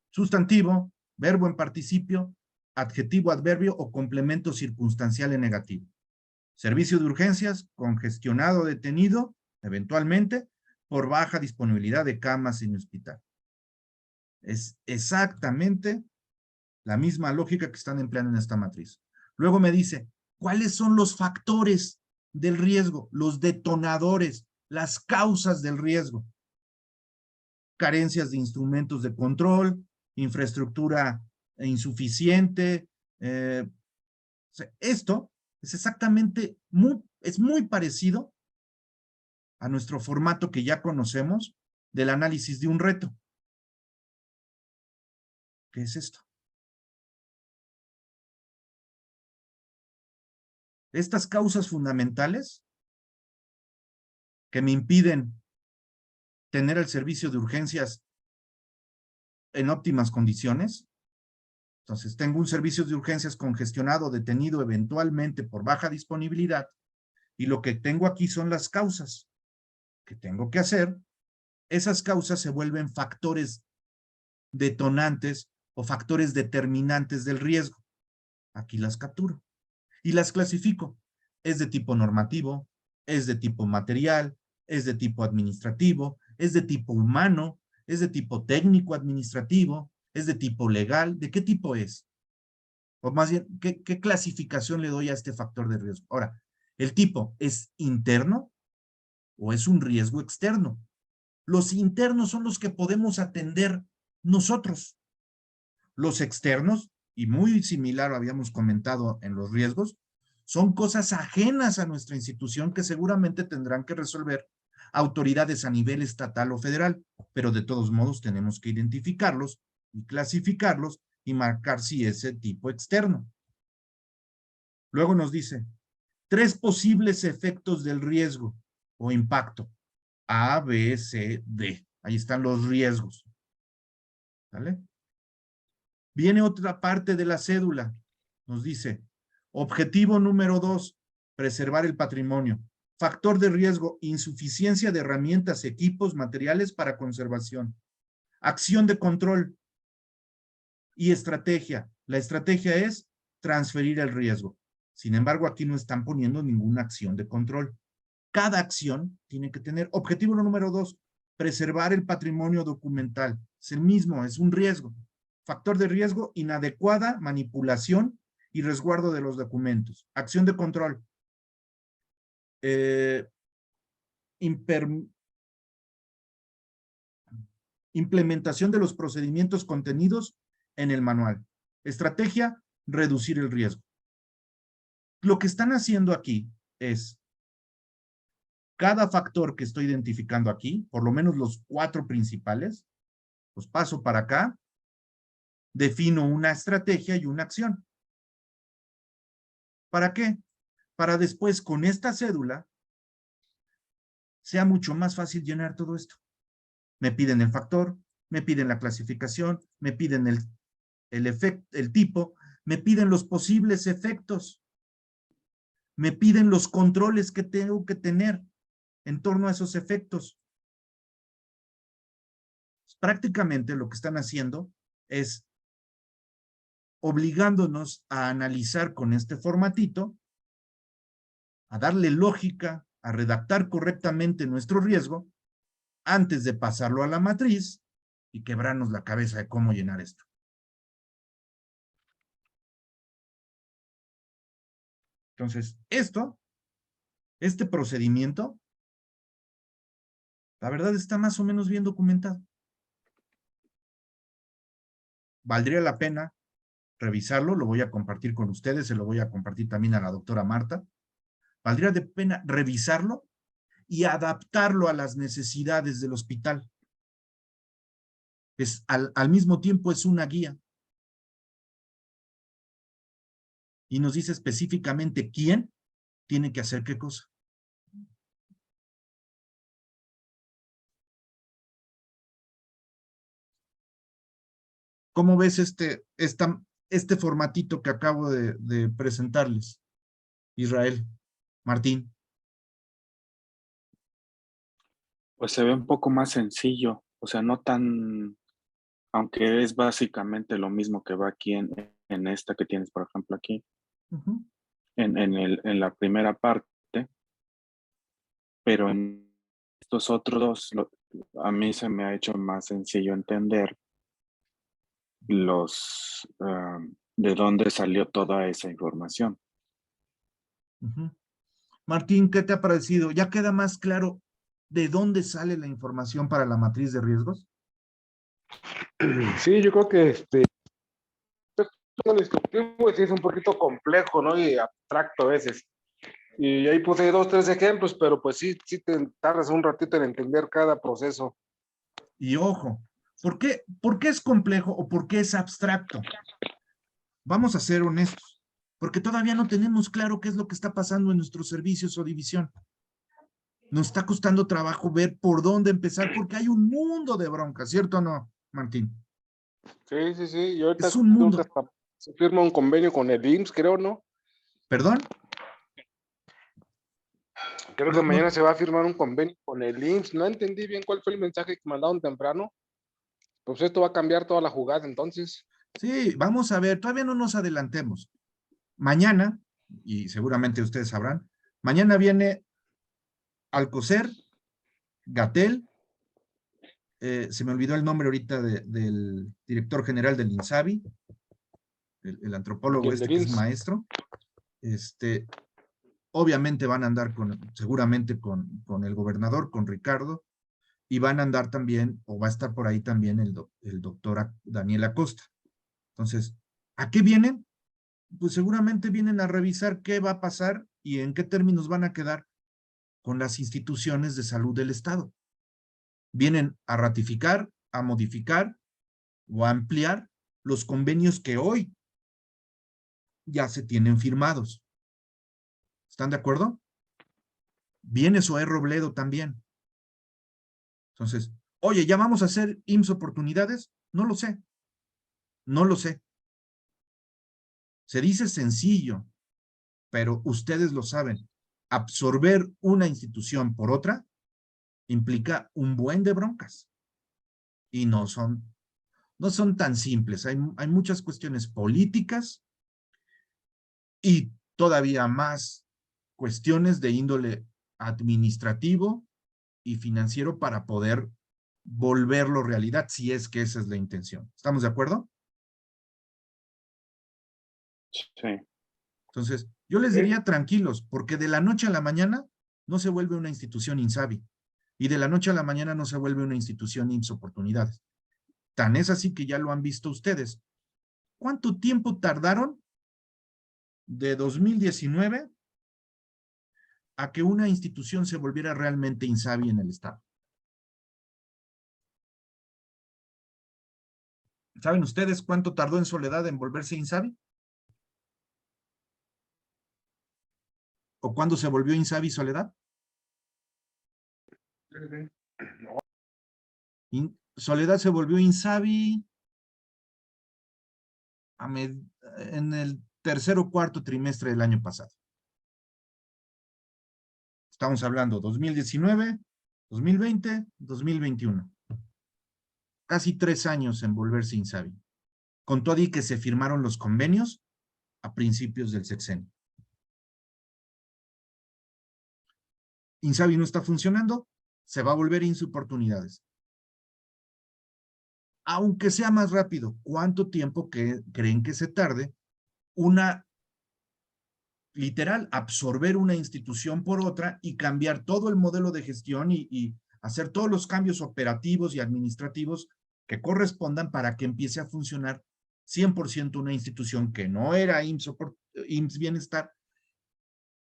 Sustantivo, verbo en participio, adjetivo, adverbio o complemento circunstancial en negativo. Servicio de urgencias, congestionado, detenido, eventualmente, por baja disponibilidad de camas en hospital. Es exactamente la misma lógica que están empleando en esta matriz. Luego me dice, ¿cuáles son los factores del riesgo? Los detonadores, las causas del riesgo. Carencias de instrumentos de control, infraestructura insuficiente. O sea, esto es exactamente, es muy parecido a nuestro formato que ya conocemos del análisis de un reto. ¿Qué es esto? Estas causas fundamentales que me impiden tener el servicio de urgencias en óptimas condiciones. Entonces, tengo un servicio de urgencias congestionado, detenido eventualmente por baja disponibilidad, y lo que tengo aquí son las causas que tengo que hacer. Esas causas se vuelven factores detonantes o factores determinantes del riesgo. Aquí las capturo y las clasifico. Es de tipo normativo, es de tipo material, es de tipo administrativo, es de tipo humano, es de tipo técnico administrativo, es de tipo legal. ¿De qué tipo es? O más bien, ¿qué clasificación le doy a este factor de riesgo? Ahora, ¿el tipo es interno o es un riesgo externo? Los internos son los que podemos atender nosotros. Los externos, y muy similar habíamos comentado en los riesgos, son cosas ajenas a nuestra institución que seguramente tendrán que resolver autoridades a nivel estatal o federal, pero de todos modos tenemos que identificarlos y clasificarlos y marcar si es ese tipo externo. Luego nos dice, 3 posibles efectos del riesgo o impacto. A, B, C, D. Ahí están los riesgos. ¿Vale? Viene otra parte de la cédula. Nos dice, objetivo número 2, preservar el patrimonio. Factor de riesgo, insuficiencia de herramientas, equipos, materiales para conservación. Acción de control y estrategia. La estrategia es transferir el riesgo. Sin embargo, aquí no están poniendo ninguna acción de control. Cada acción tiene que tener objetivo número 2, preservar el patrimonio documental. Es el mismo, es un riesgo. Factor de riesgo, inadecuada manipulación y resguardo de los documentos. Acción de control. Implementación de los procedimientos contenidos en el manual. Estrategia, reducir el riesgo. Lo que están haciendo aquí es cada factor que estoy identificando aquí, por lo menos los 4 principales, los paso para acá, defino una estrategia y una acción. ¿Para qué? Para después, con esta cédula, sea mucho más fácil llenar todo esto. Me piden el factor, me piden la clasificación, me piden el tipo, me piden los posibles efectos, me piden los controles que tengo que tener en torno a esos efectos. Prácticamente lo que están haciendo es obligándonos a analizar con este formatito, a darle lógica, a redactar correctamente nuestro riesgo antes de pasarlo a la matriz y quebrarnos la cabeza de cómo llenar esto. Entonces, este procedimiento, la verdad está más o menos bien documentado. Valdría la pena revisarlo, lo voy a compartir con ustedes, se lo voy a compartir también a la doctora Marta. Valdría de pena revisarlo y adaptarlo a las necesidades del hospital. Al mismo tiempo es una guía. Y nos dice específicamente quién tiene que hacer qué cosa. ¿Cómo ves este formatito que acabo de presentarles? Israel, Martín. Pues se ve un poco más sencillo, o sea, no tan, aunque es básicamente lo mismo que va aquí en esta que tienes, por ejemplo, aquí, en la primera parte, pero en estos otros dos, a mí se me ha hecho más sencillo entender de dónde salió toda esa información. Martín, ¿qué te ha parecido? ¿Ya queda más claro de dónde sale la información para la matriz de riesgos? Sí, yo creo que el instructivo sí es un poquito complejo, ¿no? Y abstracto a veces. Y ahí puse 2, 3 ejemplos, pero pues sí te tardas un ratito en entender cada proceso. Y ojo, ¿por qué es complejo o por qué es abstracto? Vamos a ser honestos, porque todavía no tenemos claro qué es lo que está pasando en nuestros servicios o división. Nos está costando trabajo ver por dónde empezar, porque hay un mundo de broncas, ¿cierto o no, Martín? Sí. Y ahorita Es un mundo. se firma un convenio con el IMSS, creo, ¿no? ¿Perdón? Creo que mañana se va a firmar un convenio con el IMSS. No entendí bien cuál fue el mensaje que mandaron temprano. Pues esto va a cambiar toda la jugada, entonces. Sí, vamos a ver, todavía no nos adelantemos. Mañana, y seguramente ustedes sabrán, mañana viene Alcocer, Gatell, se me olvidó el nombre ahorita del director general del INSABI, el Y antropólogo el de que es IMSS. maestro, obviamente van a andar seguramente con el gobernador, con Ricardo, y van a andar también, o va a estar por ahí también el doctor Daniel Acosta. Entonces, ¿a qué vienen? Pues seguramente vienen a revisar qué va a pasar y en qué términos van a quedar con las instituciones de salud del Estado. Vienen a ratificar, a modificar o a ampliar los convenios que hoy ya se tienen firmados. ¿Están de acuerdo? Viene Zoé Robledo también. Entonces, oye, ¿ya vamos a hacer IMSS oportunidades? No lo sé. No lo sé. Se dice sencillo, pero ustedes lo saben. Absorber una institución por otra implica un buen de broncas. Y no son tan simples. Hay muchas cuestiones políticas y todavía más cuestiones de índole administrativo y financiero para poder volverlo realidad, si es que esa es la intención. ¿Estamos de acuerdo? Sí. Entonces, yo les diría tranquilos, porque de la noche a la mañana no se vuelve una institución INSABI y de la noche a la mañana no se vuelve una institución IMSS Oportunidades. Tan es así que ya lo han visto ustedes. ¿Cuánto tiempo tardaron de 2019 a que una institución se volviera realmente INSABI en el Estado? ¿Saben ustedes cuánto tardó en Soledad en volverse INSABI? ¿O cuándo se volvió INSABI Soledad? Soledad se volvió INSABI en el tercer o cuarto trimestre del año pasado. Estamos hablando 2019, 2020, 2021. Casi 3 años en volverse INSABI. Con todo y que se firmaron los convenios a principios del sexenio. INSABI no está funcionando, se va a volver IMSS Oportunidades. Aunque sea más rápido, ¿cuánto tiempo creen que se tarde literal, absorber una institución por otra y cambiar todo el modelo de gestión y hacer todos los cambios operativos y administrativos que correspondan para que empiece a funcionar 100% una institución que no era IMSS Bienestar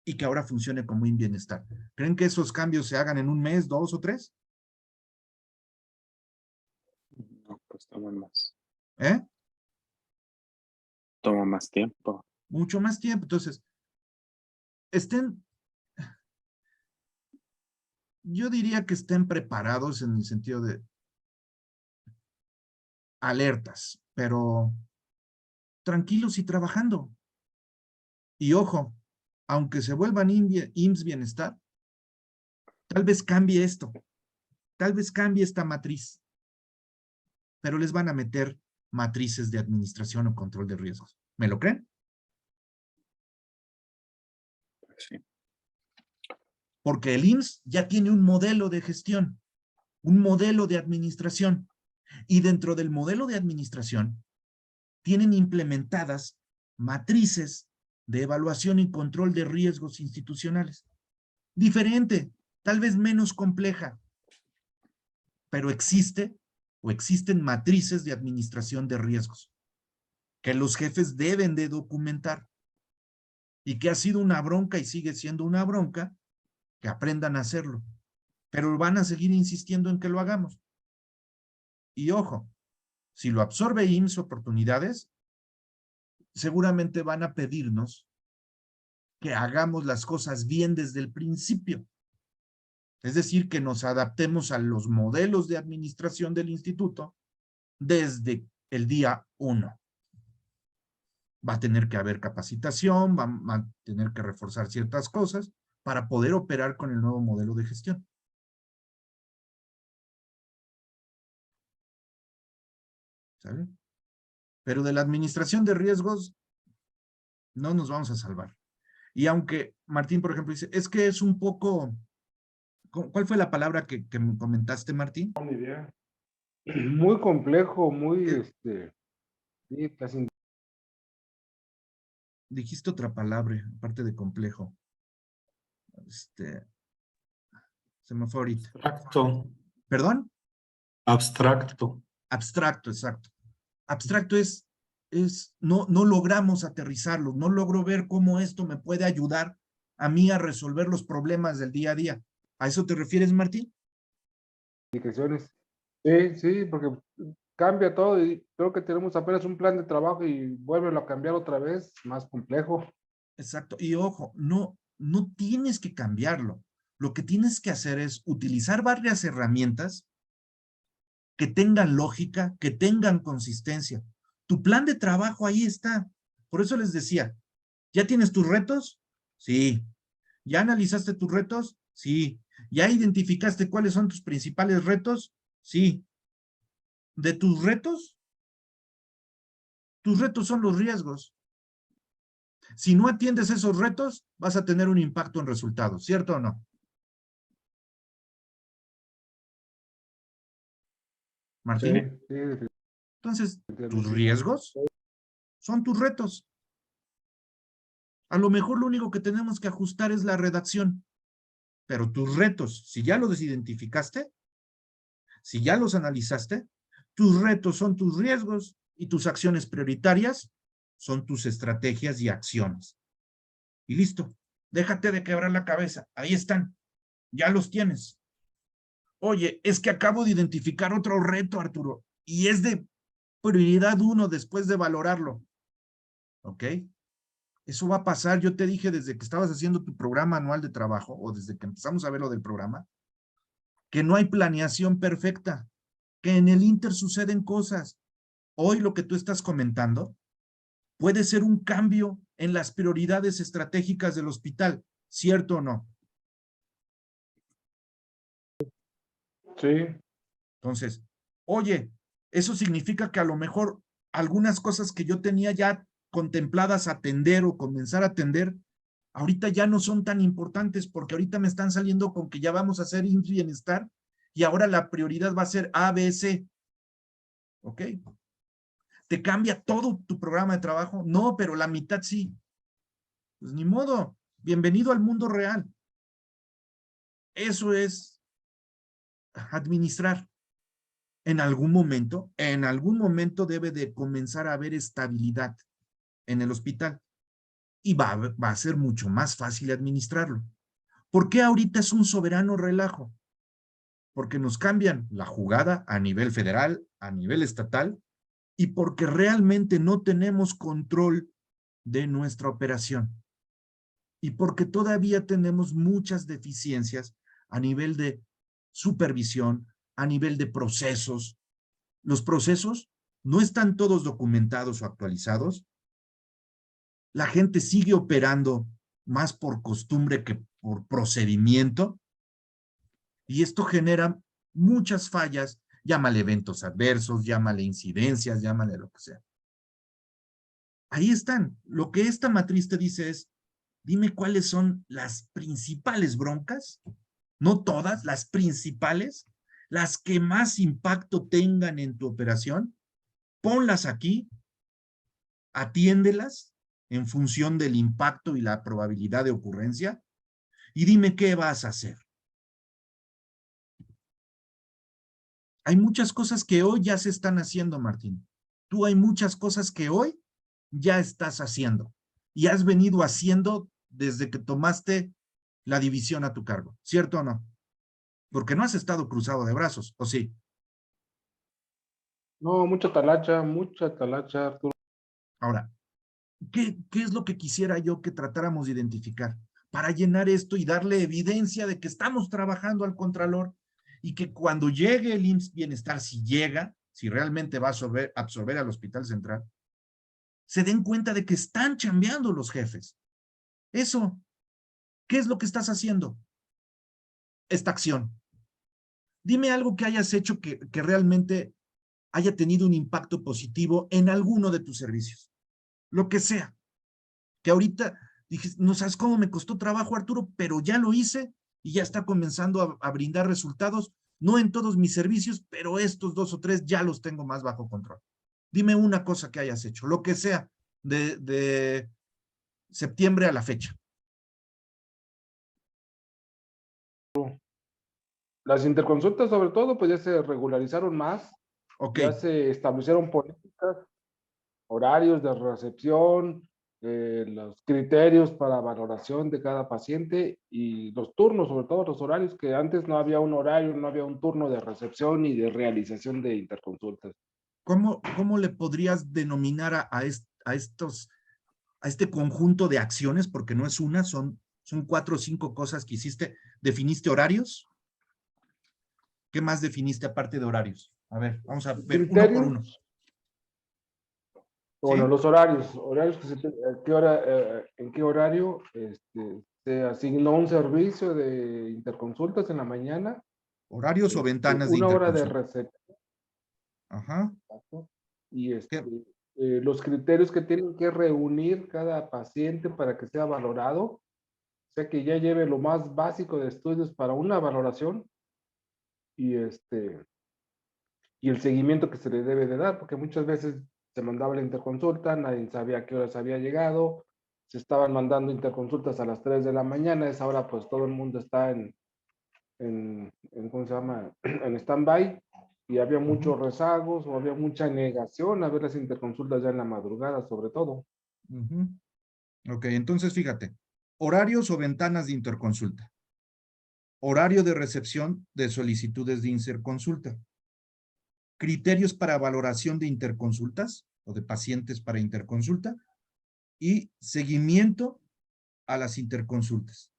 y que ahora funcione como IMSS Bienestar? ¿Creen que esos cambios se hagan en un mes, 2 o 3? No, pues toma más. ¿Eh? Toma más tiempo. Mucho más tiempo. Entonces, yo diría que estén preparados en el sentido de alertas, pero tranquilos y trabajando. Y ojo, aunque se vuelvan IMSS Bienestar, tal vez cambie esto, tal vez cambie esta matriz, pero les van a meter matrices de administración o control de riesgos. ¿Me lo creen? Sí. Porque el IMSS ya tiene un modelo de gestión, un modelo de administración, y dentro del modelo de administración tienen implementadas matrices de evaluación y control de riesgos institucionales. Diferente, tal vez menos compleja, pero existen matrices de administración de riesgos que los jefes deben de documentar y que ha sido una bronca y sigue siendo una bronca que aprendan a hacerlo, pero van a seguir insistiendo en que lo hagamos. Y ojo, si lo absorbe IMSS Oportunidades, seguramente van a pedirnos que hagamos las cosas bien desde el principio. Es decir, que nos adaptemos a los modelos de administración del instituto desde el día 1. Va a tener que haber capacitación, va a tener que reforzar ciertas cosas para poder operar con el nuevo modelo de gestión. ¿Sabe? Pero de la administración de riesgos no nos vamos a salvar. Y aunque Martín, por ejemplo, dice, es que es un poco, ¿cuál fue la palabra que me comentaste, Martín? No, ni idea. Muy complejo, muy, Eh, sí, casi dijiste otra palabra, aparte de complejo. Se me fue ahorita. Abstracto. ¿Perdón? Abstracto. Abstracto, exacto. Abstracto no logramos aterrizarlo, no logro ver cómo esto me puede ayudar a mí a resolver los problemas del día a día. ¿A eso te refieres, Martín? Indicaciones. Sí, sí, porque cambia todo y creo que tenemos apenas un plan de trabajo y vuelve a cambiar otra vez, más complejo. Exacto. Y ojo, no tienes que cambiarlo. Lo que tienes que hacer es utilizar varias herramientas que tengan lógica, que tengan consistencia. Tu plan de trabajo ahí está. Por eso les decía, ¿ya tienes tus retos? Sí. ¿Ya analizaste tus retos? Sí. ¿Ya identificaste cuáles son tus principales retos? Sí. De tus retos son los riesgos. Si no atiendes esos retos, vas a tener un impacto en resultados, ¿cierto o no? Martín. Sí, Entonces, tus definitivamente. riesgos son tus retos. A lo mejor lo único que tenemos que ajustar es la redacción, pero tus retos, si ya los identificaste, si ya los analizaste, tus retos son tus riesgos y tus acciones prioritarias son tus estrategias y acciones. Y listo, déjate de quebrar la cabeza, ahí están, ya los tienes. Oye, es que acabo de identificar otro reto, Arturo, y es de prioridad 1 después de valorarlo. ¿Ok? Eso va a pasar, yo te dije desde que estabas haciendo tu programa anual de trabajo, o desde que empezamos a ver lo del programa, que no hay planeación perfecta, que en el Inter suceden cosas. Hoy lo que tú estás comentando puede ser un cambio en las prioridades estratégicas del hospital, ¿cierto o no? Sí, Entonces, oye, eso significa que a lo mejor algunas cosas que yo tenía ya contempladas atender o comenzar a atender, ahorita ya no son tan importantes porque ahorita me están saliendo con que ya vamos a hacer IMSS Bienestar y ahora la prioridad va a ser ABC. ¿Ok? ¿Te cambia todo tu programa de trabajo? No, pero la mitad sí. Pues ni modo. Bienvenido al mundo real. Eso es administrar. En algún momento debe de comenzar a haber estabilidad en el hospital y va a ser mucho más fácil administrarlo. ¿Por qué ahorita es un soberano relajo? Porque nos cambian la jugada a nivel federal, a nivel estatal, y porque realmente no tenemos control de nuestra operación. Y porque todavía tenemos muchas deficiencias a nivel de supervisión, a nivel de procesos. Los procesos no están todos documentados o actualizados. La gente sigue operando más por costumbre que por procedimiento. Y esto genera muchas fallas, llámale eventos adversos, llámale incidencias, llámale lo que sea. Ahí están. Lo que esta matriz te dice es, dime cuáles son las principales broncas, no todas, las principales, las que más impacto tengan en tu operación, ponlas aquí, atiéndelas en función del impacto y la probabilidad de ocurrencia y dime qué vas a hacer. Hay muchas cosas que hoy ya se están haciendo, Martín. Tú hay muchas cosas que hoy ya estás haciendo y has venido haciendo desde que tomaste la división a tu cargo, ¿cierto o no? Porque no has estado cruzado de brazos, ¿o sí? no, mucha talacha, Arturo. Ahora, ¿qué es lo que quisiera yo que tratáramos de identificar? Para llenar esto y darle evidencia de que estamos trabajando al Contralor y que cuando llegue el IMSS Bienestar, si llega, si realmente va a absorber al Hospital Central, se den cuenta de que están chambeando los jefes. Eso, ¿qué es lo que estás haciendo? Esta acción. Dime algo que hayas hecho que realmente haya tenido un impacto positivo en alguno de tus servicios. Lo que sea. Que ahorita dije, no sabes cómo me costó trabajo, Arturo, pero ya lo hice y ya está comenzando a brindar resultados, no en todos mis servicios, pero estos 2 o 3 ya los tengo más bajo control. Dime una cosa que hayas hecho, lo que sea, de septiembre a la fecha? Las interconsultas, sobre todo, pues ya se regularizaron más, Ok, ya se establecieron políticas, horarios de recepción, los criterios para valoración de cada paciente y los turnos, sobre todo los horarios, que antes no había un horario, no había un turno de recepción y de realización de interconsultas. ¿cómo le podrías denominar a este conjunto de acciones? Porque no es una, son 4 o 5 cosas que hiciste. ¿Definiste horarios? ¿Qué más definiste aparte de horarios? A ver, vamos a ver uno por uno. Bueno, ¿Sí? los horarios que en qué horario se asignó un servicio de interconsultas en la mañana, Horarios o ventanas de una hora de interconsulta. recepción. Ajá. Y ¿Qué? los criterios que tienen que reunir cada paciente para que sea valorado, o sea que ya lleve lo más básico de estudios para una valoración y y el seguimiento que se le debe de dar, porque muchas veces se mandaba la interconsulta, nadie sabía a qué horas había llegado, se estaban mandando interconsultas a las 3 de la mañana, a esa hora pues todo el mundo está en ¿cómo se llama? En stand-by, y había muchos rezagos o había mucha negación a ver las interconsultas ya en la madrugada, sobre todo. Ok, entonces fíjate, horarios o ventanas de interconsulta. Horario de recepción de solicitudes de interconsulta. Criterios para valoración de interconsultas o de pacientes para interconsulta y seguimiento a las interconsultas.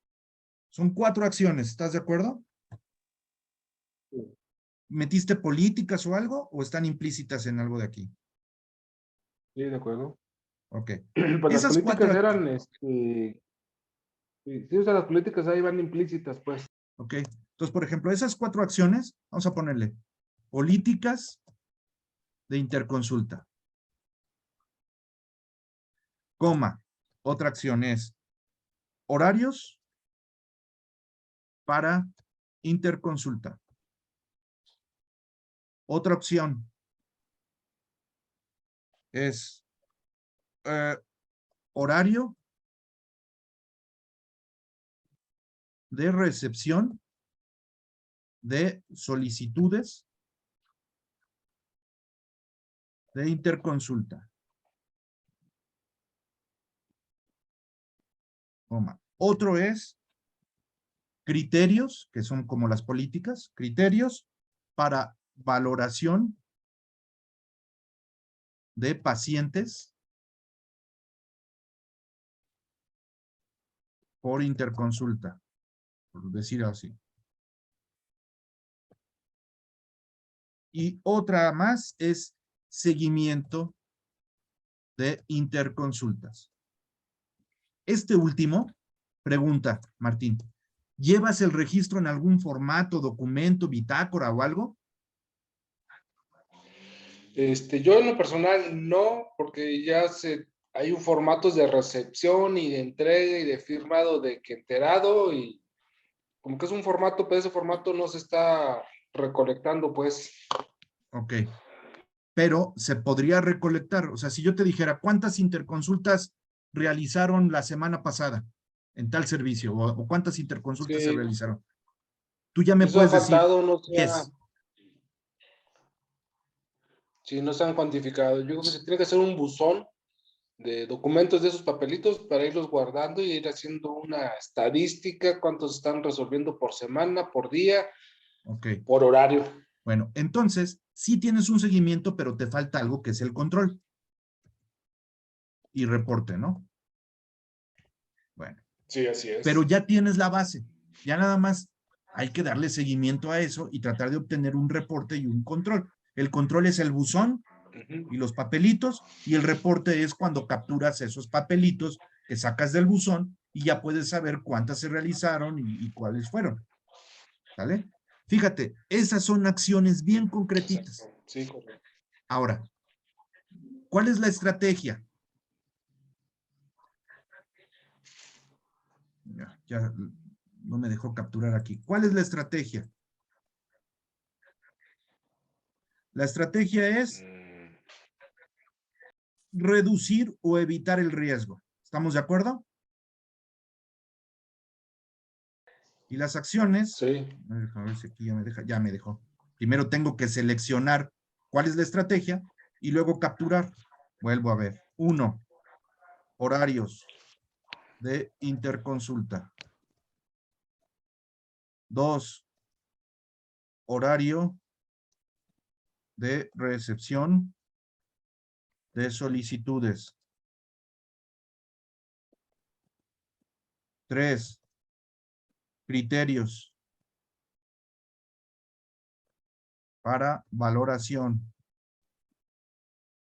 Son 4 acciones, ¿estás de acuerdo? Sí. ¿Metiste políticas o algo o están implícitas en algo de aquí? Sí, de acuerdo. Ok. Pues las Esas 4, políticas eran, sí, o sea, las políticas ahí van implícitas, pues. ok. Entonces, por ejemplo, esas 4 acciones, vamos a ponerle políticas de interconsulta. Coma. Otra acción es horarios para interconsulta. Otra opción es horario de recepción de solicitudes de interconsulta. Coma. Otro es criterios, que son como las políticas, criterios para valoración de pacientes por interconsulta, por decir así. Y otra más es seguimiento de interconsultas. Este último, pregunta, Martín, ¿llevas el registro en algún formato, documento, bitácora o algo? Yo en lo personal no, porque hay un formato de recepción y de entrega y de firmado de que enterado y como que es un formato, pero ese formato no se está recolectando, pues. Ok. Pero se podría recolectar. O sea, si yo te dijera, ¿cuántas interconsultas realizaron la semana pasada en tal servicio? ¿O cuántas interconsultas se Sí, realizaron? Tú ya me eso ha puedes decir faltado, no se ha, 10. sí, no se han cuantificado. Yo creo que se tiene que hacer un buzón de documentos de esos papelitos para irlos guardando y ir haciendo una estadística, cuántos están resolviendo por semana, por día, Ok. por horario. Bueno, entonces, sí tienes un seguimiento, pero te falta algo que es el control. Y reporte, ¿no? Bueno. Sí, así Pero es. ya tienes la base. Ya nada más hay que darle seguimiento a eso y tratar de obtener un reporte y un control. El control es el buzón y los papelitos, y el reporte es cuando capturas esos papelitos que sacas del buzón y ya puedes saber cuántas se realizaron y cuáles fueron. ¿Sale? Fíjate, esas son acciones bien concretitas. Exacto. Sí, correcto. Ahora, ¿cuál es la estrategia? Ya no me dejó capturar aquí. ¿Cuál es la estrategia? La estrategia es reducir o evitar el riesgo. ¿Estamos de acuerdo? Y las acciones, Sí. a ver si aquí ya me dejó. Primero tengo que seleccionar cuál es la estrategia y luego capturar. Vuelvo a ver. 1. Horarios de interconsulta. 2. Horario de recepción de solicitudes. 3. Criterios para valoración.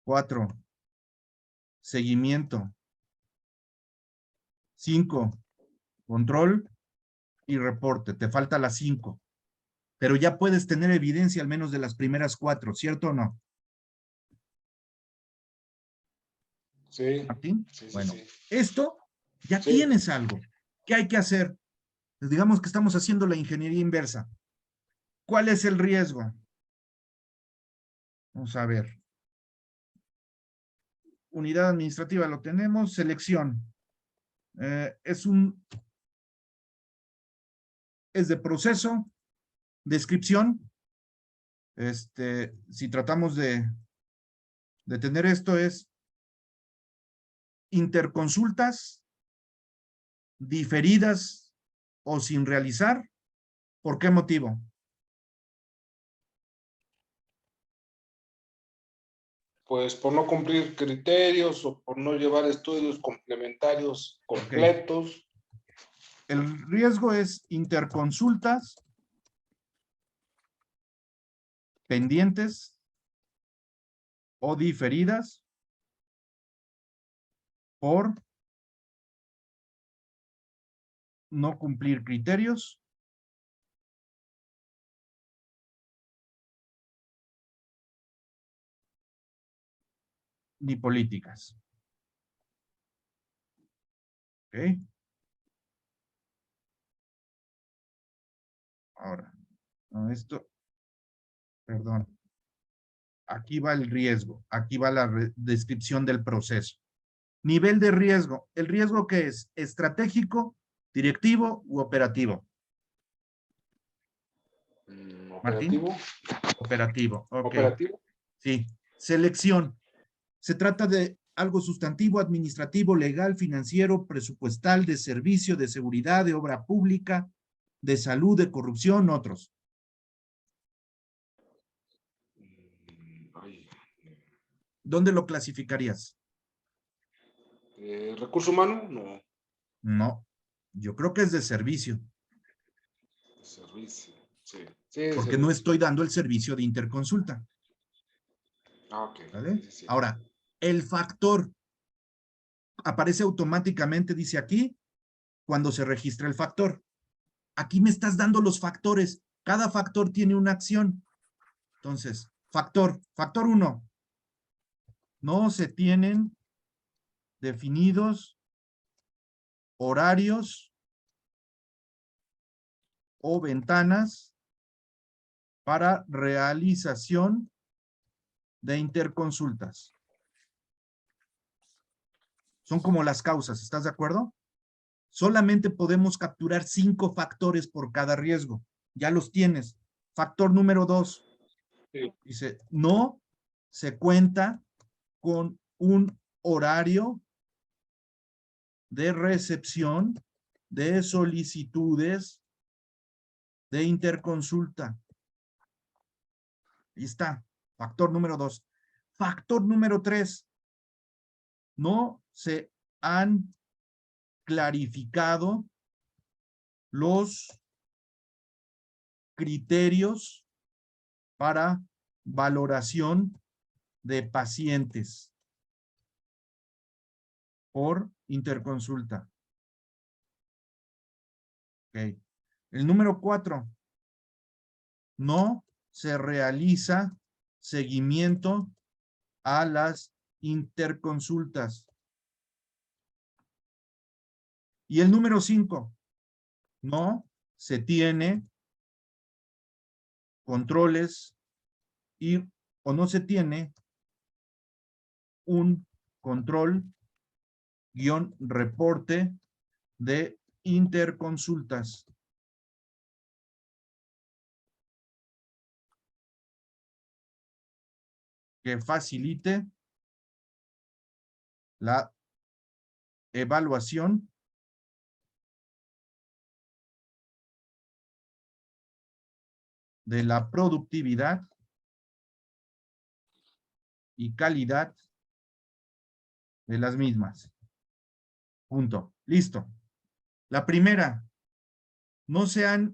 4. Seguimiento. 5. Control y reporte. Te falta la 5. Pero ya puedes tener evidencia al menos de las primeras 4, ¿cierto o no? Sí. ¿Martín? Sí, sí, Bueno, sí. esto ya Sí. tienes algo. ¿Qué hay que hacer? Pues digamos que estamos haciendo la ingeniería inversa. ¿Cuál es el riesgo? Vamos a ver. Unidad administrativa lo tenemos. Selección. Es de proceso. Descripción. Si tratamos de tener esto es interconsultas diferidas o sin realizar. ¿Por qué motivo? Pues por no cumplir criterios o por no llevar estudios complementarios completos. El riesgo es interconsultas pendientes o diferidas por no cumplir criterios ni políticas. ¿Ok? Ahora, no, perdón. Aquí va el riesgo, aquí va la descripción del proceso. Nivel de riesgo. ¿El riesgo qué es? ¿Estratégico, directivo u operativo? Martín. Operativo. Operativo, ok. Operativo. Sí. Selección. Se trata de algo sustantivo, administrativo, legal, financiero, presupuestal, de servicio, de seguridad, de obra pública, de salud, de corrupción, otros. Ay, ¿Dónde lo clasificarías? recurso humano, no. No, yo creo que es de servicio, Servicio. Sí. Sí, de porque no servicio. estoy dando el servicio de interconsulta. Ah, ok. ¿Vale? Sí, sí, sí. Ahora, el factor aparece automáticamente, dice aquí, cuando se registra el factor. Aquí me estás dando los factores. Cada factor tiene una acción. Entonces, factor 1. No se tienen definidos horarios o ventanas para realización de interconsultas. Son como las causas, ¿estás de acuerdo? Solamente podemos capturar 5 factores por cada riesgo. Ya los tienes. Factor número 2. Sí. Dice, no se cuenta con un horario de recepción de solicitudes de interconsulta. Ahí está. Factor número 2. Factor número 3. No se han clarificado los criterios para valoración de pacientes por interconsulta. Okay. El número 4. No se realiza seguimiento a las interconsultas. Y el número 5. No se tiene controles o no se tiene un control guión reporte de interconsultas. Que facilite la evaluación de la productividad y calidad de las mismas. Punto. Listo. La primera, no se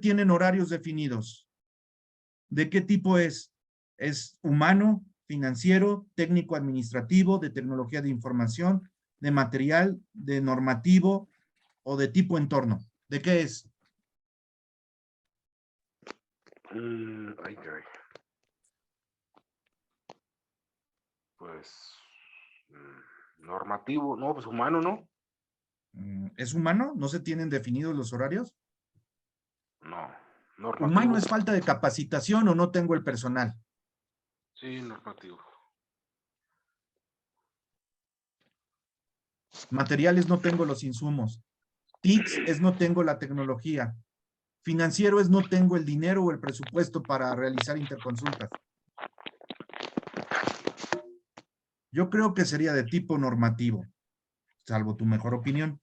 tienen horarios definidos. ¿De qué tipo es? ¿Es humano, financiero, técnico administrativo, de tecnología de información, de material, de normativo o de tipo entorno? ¿De qué es? Pues normativo, no, pues humano, ¿no? ¿Es humano? ¿No se tienen definidos los horarios? No, normativo. ¿Humano es falta de capacitación o no tengo el personal? Sí, normativo. Materiales, no tengo los insumos. TICS es no tengo la tecnología. Financiero es no tengo el dinero o el presupuesto para realizar interconsultas. Yo creo que sería de tipo normativo, salvo tu mejor opinión.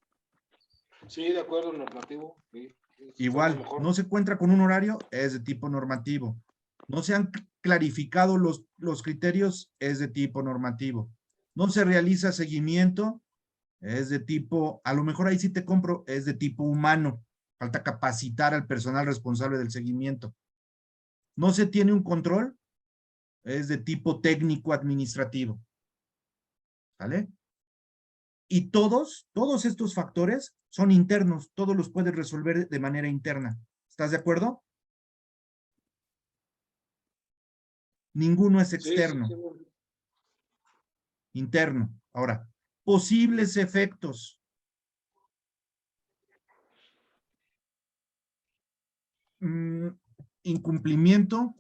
Sí, de acuerdo, normativo. Sí, Igual, no se encuentra con un horario, es de tipo normativo. No se han clarificado los criterios, es de tipo normativo. No se realiza seguimiento, es de tipo, a lo mejor ahí sí te compro, es de tipo humano. Falta capacitar al personal responsable del seguimiento. No se tiene un control, es de tipo técnico administrativo. ¿Vale? Y todos estos factores son internos, todos los puedes resolver de manera interna. ¿Estás de acuerdo? Ninguno es externo. Sí, sí. Interno. Ahora, posibles efectos. Incumplimiento.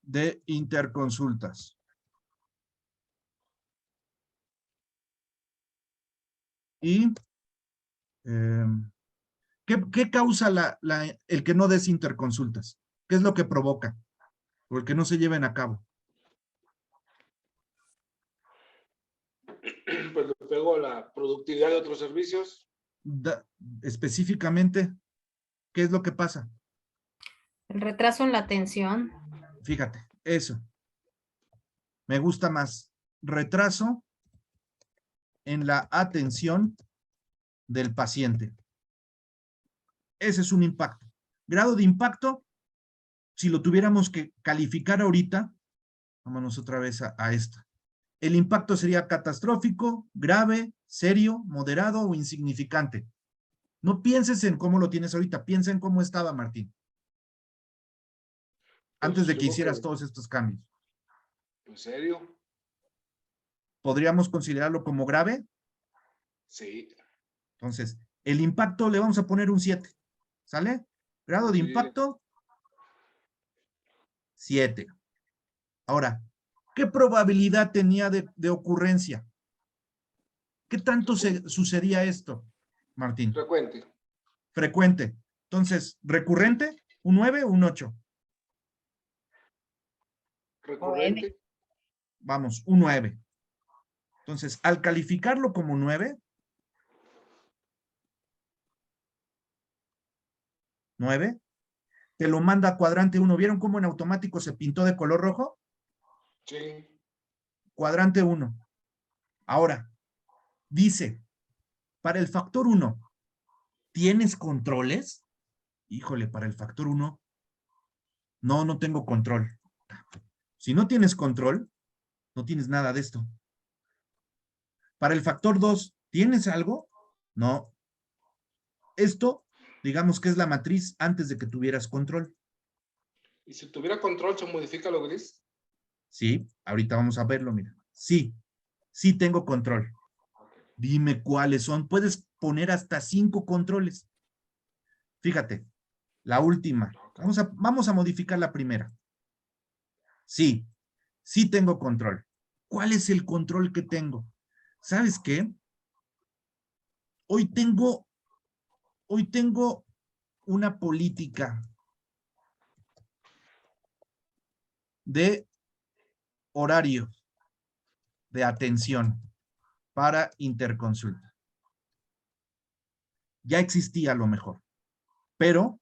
De interconsultas. Y ¿qué causa el que no des interconsultas? ¿Qué es lo que provoca? O el que no se lleven a cabo. Pues le pego a la productividad de otros servicios. Específicamente, ¿qué es lo que pasa? El retraso en la atención. Fíjate, eso. Me gusta más. Retraso en la atención del paciente. Ese es un impacto. Grado de impacto, si lo tuviéramos que calificar ahorita, vámonos otra vez a esta. El impacto sería catastrófico, grave, serio, moderado o insignificante. No pienses en cómo lo tienes ahorita, piensa en cómo estaba, Martín. Antes de que hicieras todos estos cambios. ¿En serio? ¿Podríamos considerarlo como grave? Sí. Entonces, el impacto le vamos a poner un 7. ¿Sale? Grado de impacto, 7. Ahora, ¿qué probabilidad tenía de ocurrencia? ¿Qué tanto sucedía esto, Martín? Frecuente. Frecuente. Entonces, recurrente, un 9 o un 8. Recurrente. Vamos, un 9. Entonces, al calificarlo como 9, 9, te lo manda a cuadrante 1. ¿Vieron cómo en automático se pintó de color rojo? Sí. Cuadrante 1. Ahora, dice, para el factor 1, ¿tienes controles? Híjole, para el factor 1, no tengo control. Si no tienes control, no tienes nada de esto. Para el factor 2, ¿tienes algo? No. Esto, digamos que es la matriz antes de que tuvieras control. ¿Y si tuviera control, se modifica lo gris? Sí, ahorita vamos a verlo, mira. Sí tengo control. Dime cuáles son. Puedes poner hasta 5 controles. Fíjate, la última. Vamos a modificar la primera. Sí, sí tengo control. ¿Cuál es el control que tengo? ¿Sabes qué? Hoy tengo una política de horario de atención para interconsulta. Ya existía a lo mejor, pero,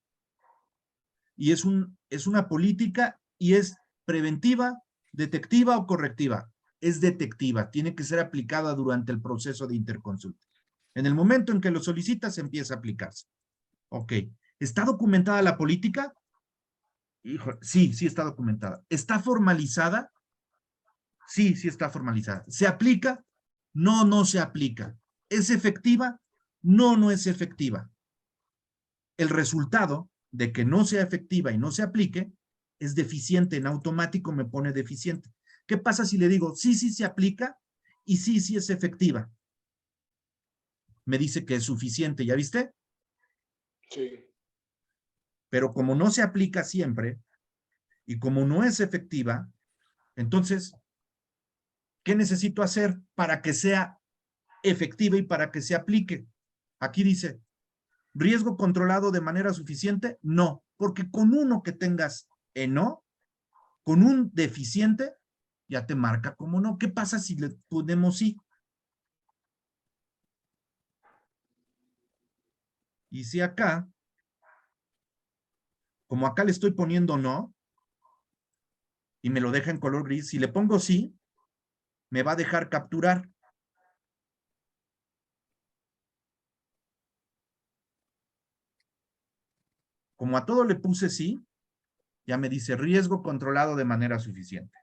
y es una política y es preventiva, detectiva o correctiva. Es detectiva, tiene que ser aplicada durante el proceso de interconsulta. En el momento en que lo solicitas, empieza a aplicarse. Ok. ¿Está documentada la política? Hijo, sí, sí está documentada. ¿Está formalizada? Sí, sí está formalizada. ¿Se aplica? No, no se aplica. ¿Es efectiva? No, no es efectiva. El resultado de que no sea efectiva y no se aplique es deficiente. En automático me pone deficiente. ¿Qué pasa si le digo, sí, sí se aplica y sí, sí es efectiva? Me dice que es suficiente, ¿ya viste? Sí. Pero como no se aplica siempre y como no es efectiva, entonces, ¿qué necesito hacer para que sea efectiva y para que se aplique? Aquí dice, ¿riesgo controlado de manera suficiente? No, porque con uno que tengas en no, con un deficiente, ya te marca como no. ¿Qué pasa si le ponemos sí? Y si acá, como acá le estoy poniendo no, y me lo deja en color gris, si le pongo sí, me va a dejar capturar. Como a todo le puse sí, ya me dice riesgo controlado de manera suficiente.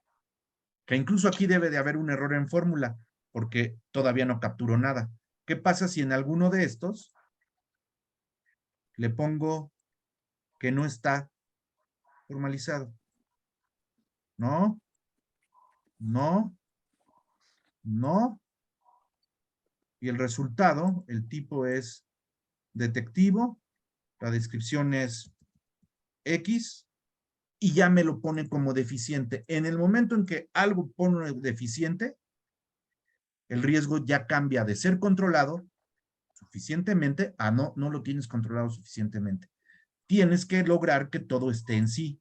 Que incluso aquí debe de haber un error en fórmula, porque todavía no capturó nada. ¿Qué pasa si en alguno de estos le pongo que no está formalizado? No, no, no. Y el resultado, el tipo es detectivo, la descripción es X, y ya me lo pone como deficiente. En el momento en que algo pone deficiente, el riesgo ya cambia de ser controlado suficientemente a no, no lo tienes controlado suficientemente. Tienes que lograr que todo esté en sí.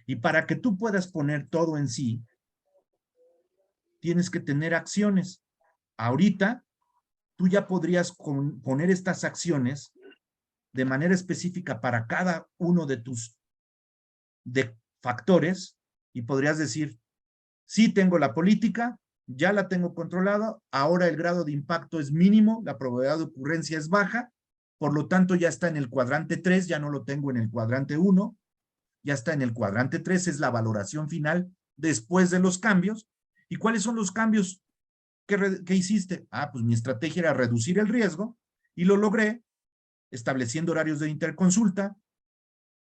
Y para que tú puedas poner todo en sí, tienes que tener acciones. Ahorita, tú ya podrías poner estas acciones de manera específica para cada uno de tus factores y podrías decir, sí tengo la política, ya la tengo controlada, ahora el grado de impacto es mínimo, la probabilidad de ocurrencia es baja, por lo tanto ya está en el cuadrante 3, ya no lo tengo en el cuadrante 1, ya está en el cuadrante 3, es la valoración final después de los cambios. ¿Y cuáles son los cambios que hiciste? Ah, pues mi estrategia era reducir el riesgo y lo logré estableciendo horarios de interconsulta,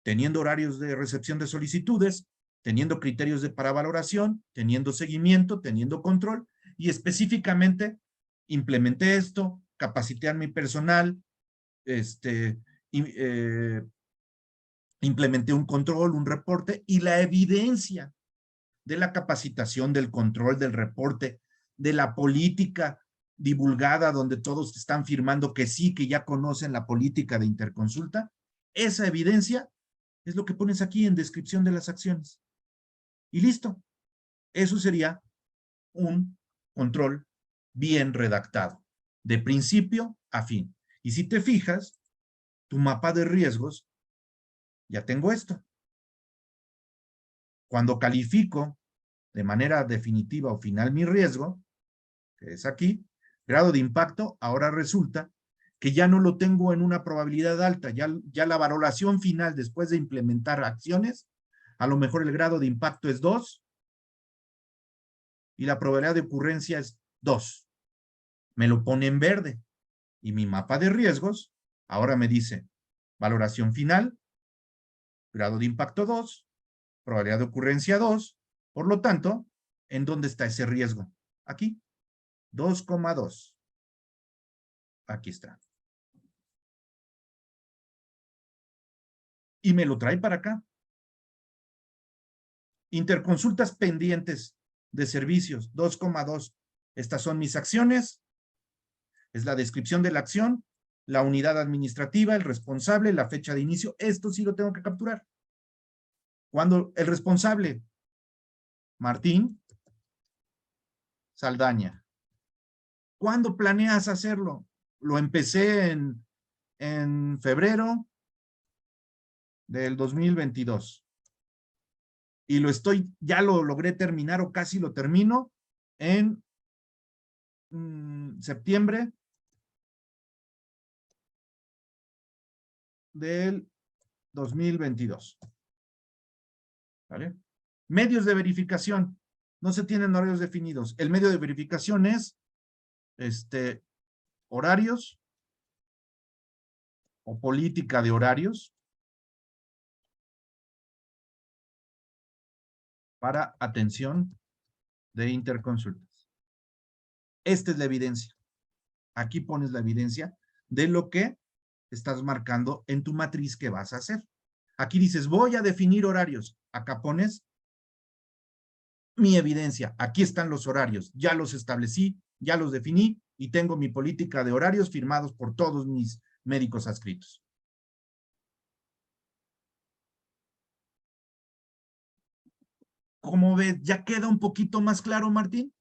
teniendo horarios de recepción de solicitudes, teniendo criterios para valoración, teniendo seguimiento, teniendo control, y específicamente implementé esto, capacité a mi personal, implementé un control, un reporte, y la evidencia de la capacitación, del control, del reporte, de la política divulgada donde todos están firmando que sí, que ya conocen la política de interconsulta, esa evidencia es lo que pones aquí en descripción de las acciones. Y listo. Eso sería un control bien redactado, de principio a fin. Y si te fijas, tu mapa de riesgos, ya tengo esto. Cuando califico de manera definitiva o final mi riesgo, que es aquí, grado de impacto, ahora resulta que ya no lo tengo en una probabilidad alta, ya la valoración final después de implementar acciones, a lo mejor el grado de impacto es 2 y la probabilidad de ocurrencia es 2. Me lo pone en verde y mi mapa de riesgos ahora me dice valoración final, grado de impacto 2, probabilidad de ocurrencia 2, por lo tanto, ¿en dónde está ese riesgo? Aquí, 2,2. Aquí está. Y me lo trae para acá. Interconsultas pendientes de servicios, 2,2. Estas son mis acciones. Es la descripción de la acción, la unidad administrativa, el responsable, la fecha de inicio. Esto sí lo tengo que capturar. Cuando el responsable, Martín Saldaña. ¿Cuándo planeas hacerlo? Lo empecé en febrero del 2022. Y ya lo logré terminar o casi lo termino en septiembre del 2022. ¿Vale? Medios de verificación. No se tienen horarios definidos. El medio de verificación es horarios o política de horarios para atención de interconsultas. Esta es la evidencia. Aquí pones la evidencia de lo que estás marcando en tu matriz que vas a hacer. Aquí dices, voy a definir horarios. Acá pones mi evidencia. Aquí están los horarios. Ya los establecí, ya los definí y tengo mi política de horarios firmados por todos mis médicos adscritos. ¿Cómo ves? ¿Ya queda un poquito más claro, Martín?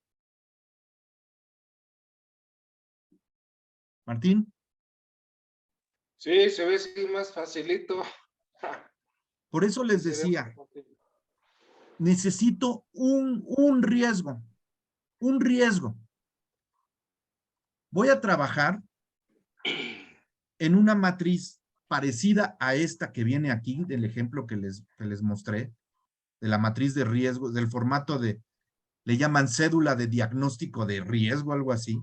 ¿Martín? Sí, se ve así más facilito. Por eso les decía, necesito un riesgo. Un riesgo. Voy a trabajar en una matriz parecida a esta que viene aquí, del ejemplo que les mostré, de la matriz de riesgo, del formato le llaman cédula de diagnóstico de riesgo, algo así.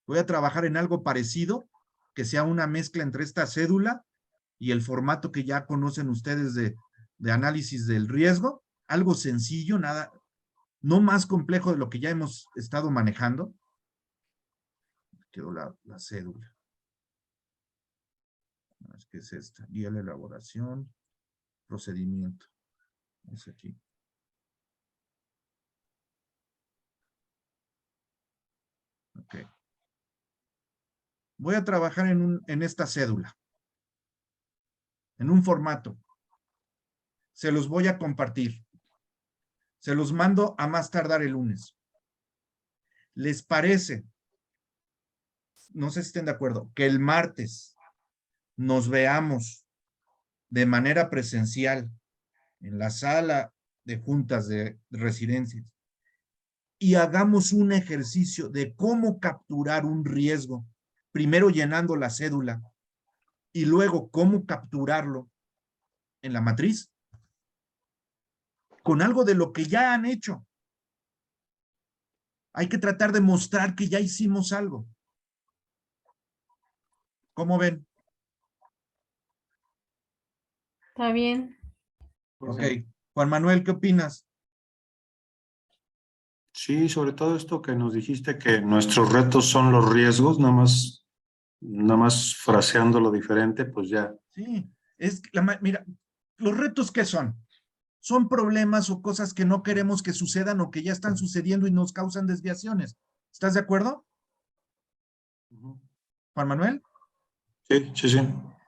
Voy a trabajar en algo parecido, que sea una mezcla entre esta cédula y el formato que ya conocen ustedes de análisis del riesgo, algo sencillo, nada, no más complejo de lo que ya hemos estado manejando. Quedó la cédula. Es que es esta, guía de elaboración, procedimiento. Es aquí. Ok. Voy a trabajar en esta cédula, en un formato. Se los voy a compartir. Se los mando a más tardar el lunes. ¿Les parece? No sé si estén de acuerdo, que el martes nos veamos de manera presencial en la sala de juntas de residencias y hagamos un ejercicio de cómo capturar un riesgo, primero llenando la cédula y luego cómo capturarlo en la matriz, con algo de lo que ya han hecho. Hay que tratar de mostrar que ya hicimos algo. ¿Cómo ven? Está bien. Ok. Juan Manuel, ¿qué opinas? Sí, sobre todo esto que nos dijiste que nuestros retos son los riesgos, nada más fraseándolo diferente, pues ya. Sí, mira, los retos ¿qué son? Son problemas o cosas que no queremos que sucedan o que ya están sucediendo y nos causan desviaciones. ¿Estás de acuerdo, Juan Manuel? Sí, sí, sí.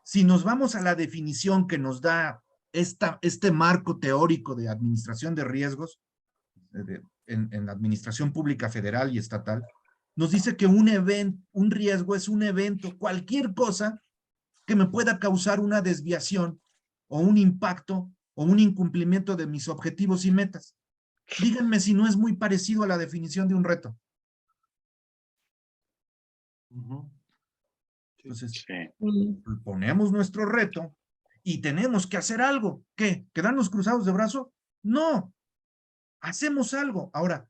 Si nos vamos a la definición que nos da este marco teórico de administración de riesgos en la administración pública federal y estatal, nos dice que un riesgo es un evento, cualquier cosa que me pueda causar una desviación o un impacto o un incumplimiento de mis objetivos y metas. Díganme si no es muy parecido a la definición de un reto. Entonces, ponemos nuestro reto y tenemos que hacer algo. ¿Qué? ¿Quedarnos cruzados de brazo? No. Hacemos algo. Ahora,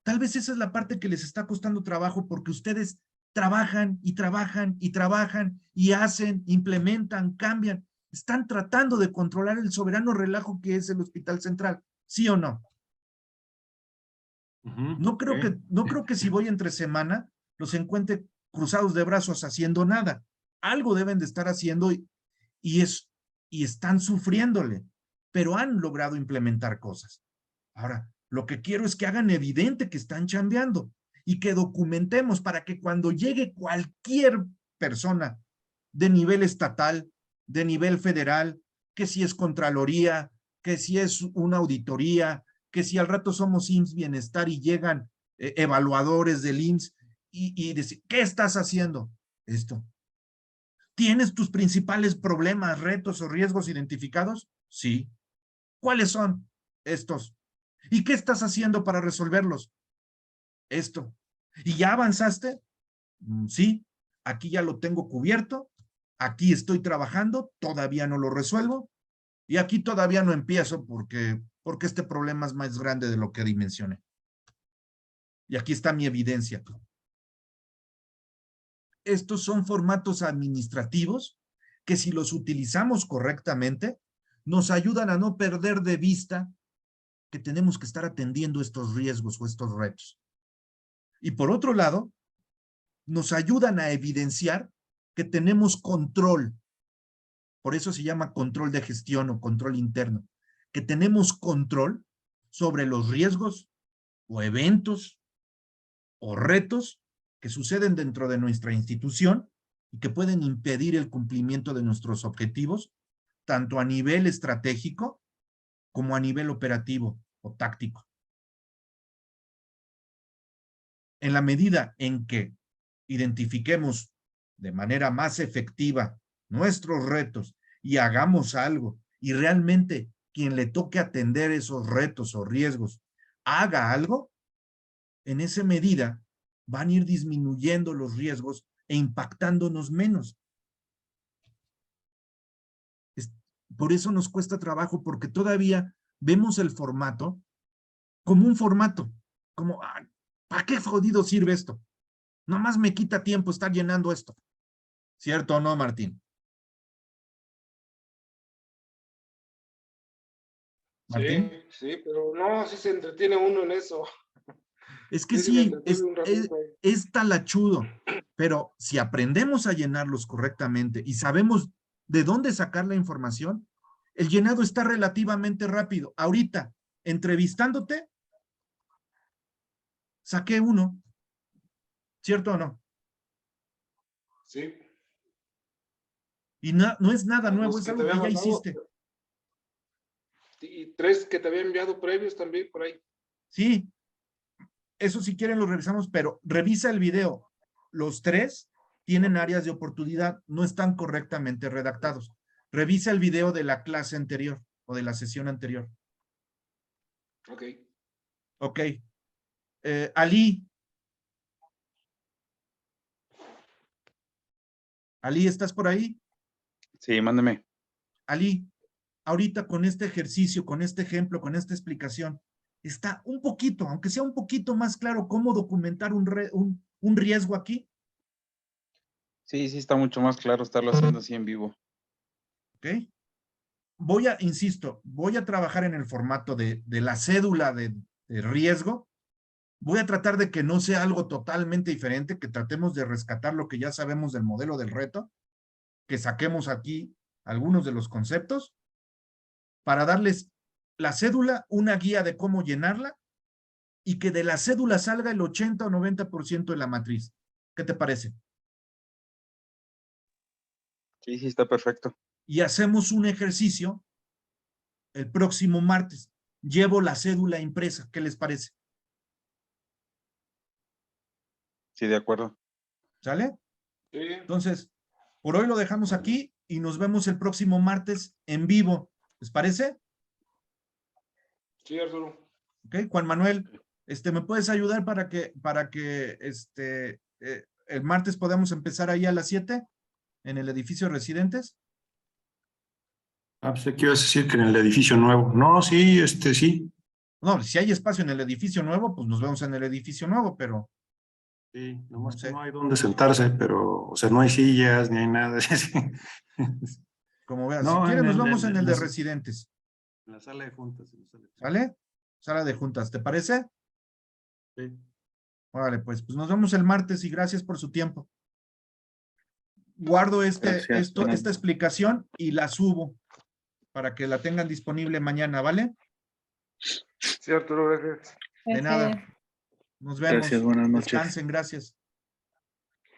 tal vez esa es la parte que les está costando trabajo porque ustedes trabajan y trabajan y trabajan y hacen, implementan, cambian. Están tratando de controlar el soberano relajo que es el Hospital Central. ¿Sí o no? No creo que si voy entre semana los encuentre cruzados de brazos haciendo nada. Algo deben de estar haciendo y están sufriéndole. pero han logrado implementar cosas. Ahora, lo que quiero es que hagan evidente que están chambeando y que documentemos para que cuando llegue cualquier persona de nivel estatal, de nivel federal, que si es Contraloría, que si es una auditoría, que si al rato somos IMSS Bienestar y llegan evaluadores del IMSS y decir, ¿qué estás haciendo? Esto. ¿Tienes tus principales problemas, retos o riesgos identificados? Sí. ¿Cuáles son? Estos. ¿Y qué estás haciendo para resolverlos? Esto. ¿Y ya avanzaste? Sí. Aquí ya lo tengo cubierto. Aquí estoy trabajando. Todavía no lo resuelvo. Y aquí todavía no empiezo porque este problema es más grande de lo que dimensioné. Y aquí está mi evidencia. Estos son formatos administrativos que si los utilizamos correctamente, nos ayudan a no perder de vista que tenemos que estar atendiendo estos riesgos o estos retos. Y por otro lado, nos ayudan a evidenciar que tenemos control. Por eso se llama control de gestión o control interno. Que tenemos control sobre los riesgos o eventos o retos que suceden dentro de nuestra institución y que pueden impedir el cumplimiento de nuestros objetivos, tanto a nivel estratégico como a nivel operativo o táctico. En la medida en que identifiquemos de manera más efectiva nuestros retos y hagamos algo y realmente quien le toque atender esos retos o riesgos haga algo, en esa medida van a ir disminuyendo los riesgos e impactándonos menos. Por eso nos cuesta trabajo, porque todavía vemos el formato como un formato, como, ¿para qué jodido sirve esto? Nomás me quita tiempo estar llenando esto. ¿Cierto o no, Martín? ¿Martín? Sí, pero no, sí se entretiene uno en eso. Es que Sí, me sí, entretuve un ratito. es talachudo, pero si aprendemos a llenarlos correctamente y sabemos de dónde sacar la información, el llenado está relativamente rápido. Ahorita, entrevistándote, saqué uno. ¿Cierto o no? Sí. Y no es nada nuevo, Los es que te algo que había ya mandado, hiciste. y 3 que te había enviado previos también por ahí. Sí, eso si quieren lo revisamos, pero revisa el video. Los 3 tienen áreas de oportunidad, no están correctamente redactados. Revisa el video de la clase anterior o de la sesión anterior. Ok. Ok. Ali, ¿estás por ahí? Sí, mándame. Ali, ahorita con este ejercicio, con este ejemplo, con esta explicación, está un poquito, aunque sea un poquito más claro cómo documentar un riesgo aquí. Sí, está mucho más claro estarlo haciendo así en vivo. ¿Ok? Insisto, voy a trabajar en el formato de la cédula de riesgo. Voy a tratar de que no sea algo totalmente diferente, que tratemos de rescatar lo que ya sabemos del modelo del reto, que saquemos aquí algunos de los conceptos para darles la cédula, una guía de cómo llenarla y que de la cédula salga el 80 o 90% de la matriz. ¿Qué te parece? Sí, está perfecto. Y hacemos un ejercicio el próximo martes. Llevo la cédula impresa. ¿Qué les parece? Sí, de acuerdo. ¿Sale? Sí. Entonces, por hoy lo dejamos aquí y nos vemos el próximo martes en vivo. ¿Les parece? Sí, Arturo. Ok, Juan Manuel, ¿me puedes ayudar para que el martes podamos empezar ahí a las 7 en el edificio Residentes? Pues ¿qué ibas a decir? Que en el edificio nuevo. No, sí, sí. No, si hay espacio en el edificio nuevo, pues nos vemos en el edificio nuevo, pero Sí, nomás no que sé. no hay dónde sentarse, pero, o sea, no hay sillas, ni hay nada. Como veas, si No, quieren nos vamos en el de la Residentes. sala de juntas. ¿Sale? Sala de juntas, ¿te parece? Sí. Órale, pues nos vemos el martes y gracias por su tiempo. Guardo Gracias. esta explicación y la subo para que la tengan disponible mañana, ¿vale? Sí, Arturo, gracias. De nada. Nos vemos. Gracias, buenas noches. Descansen, gracias.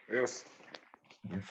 Adiós. Adiós.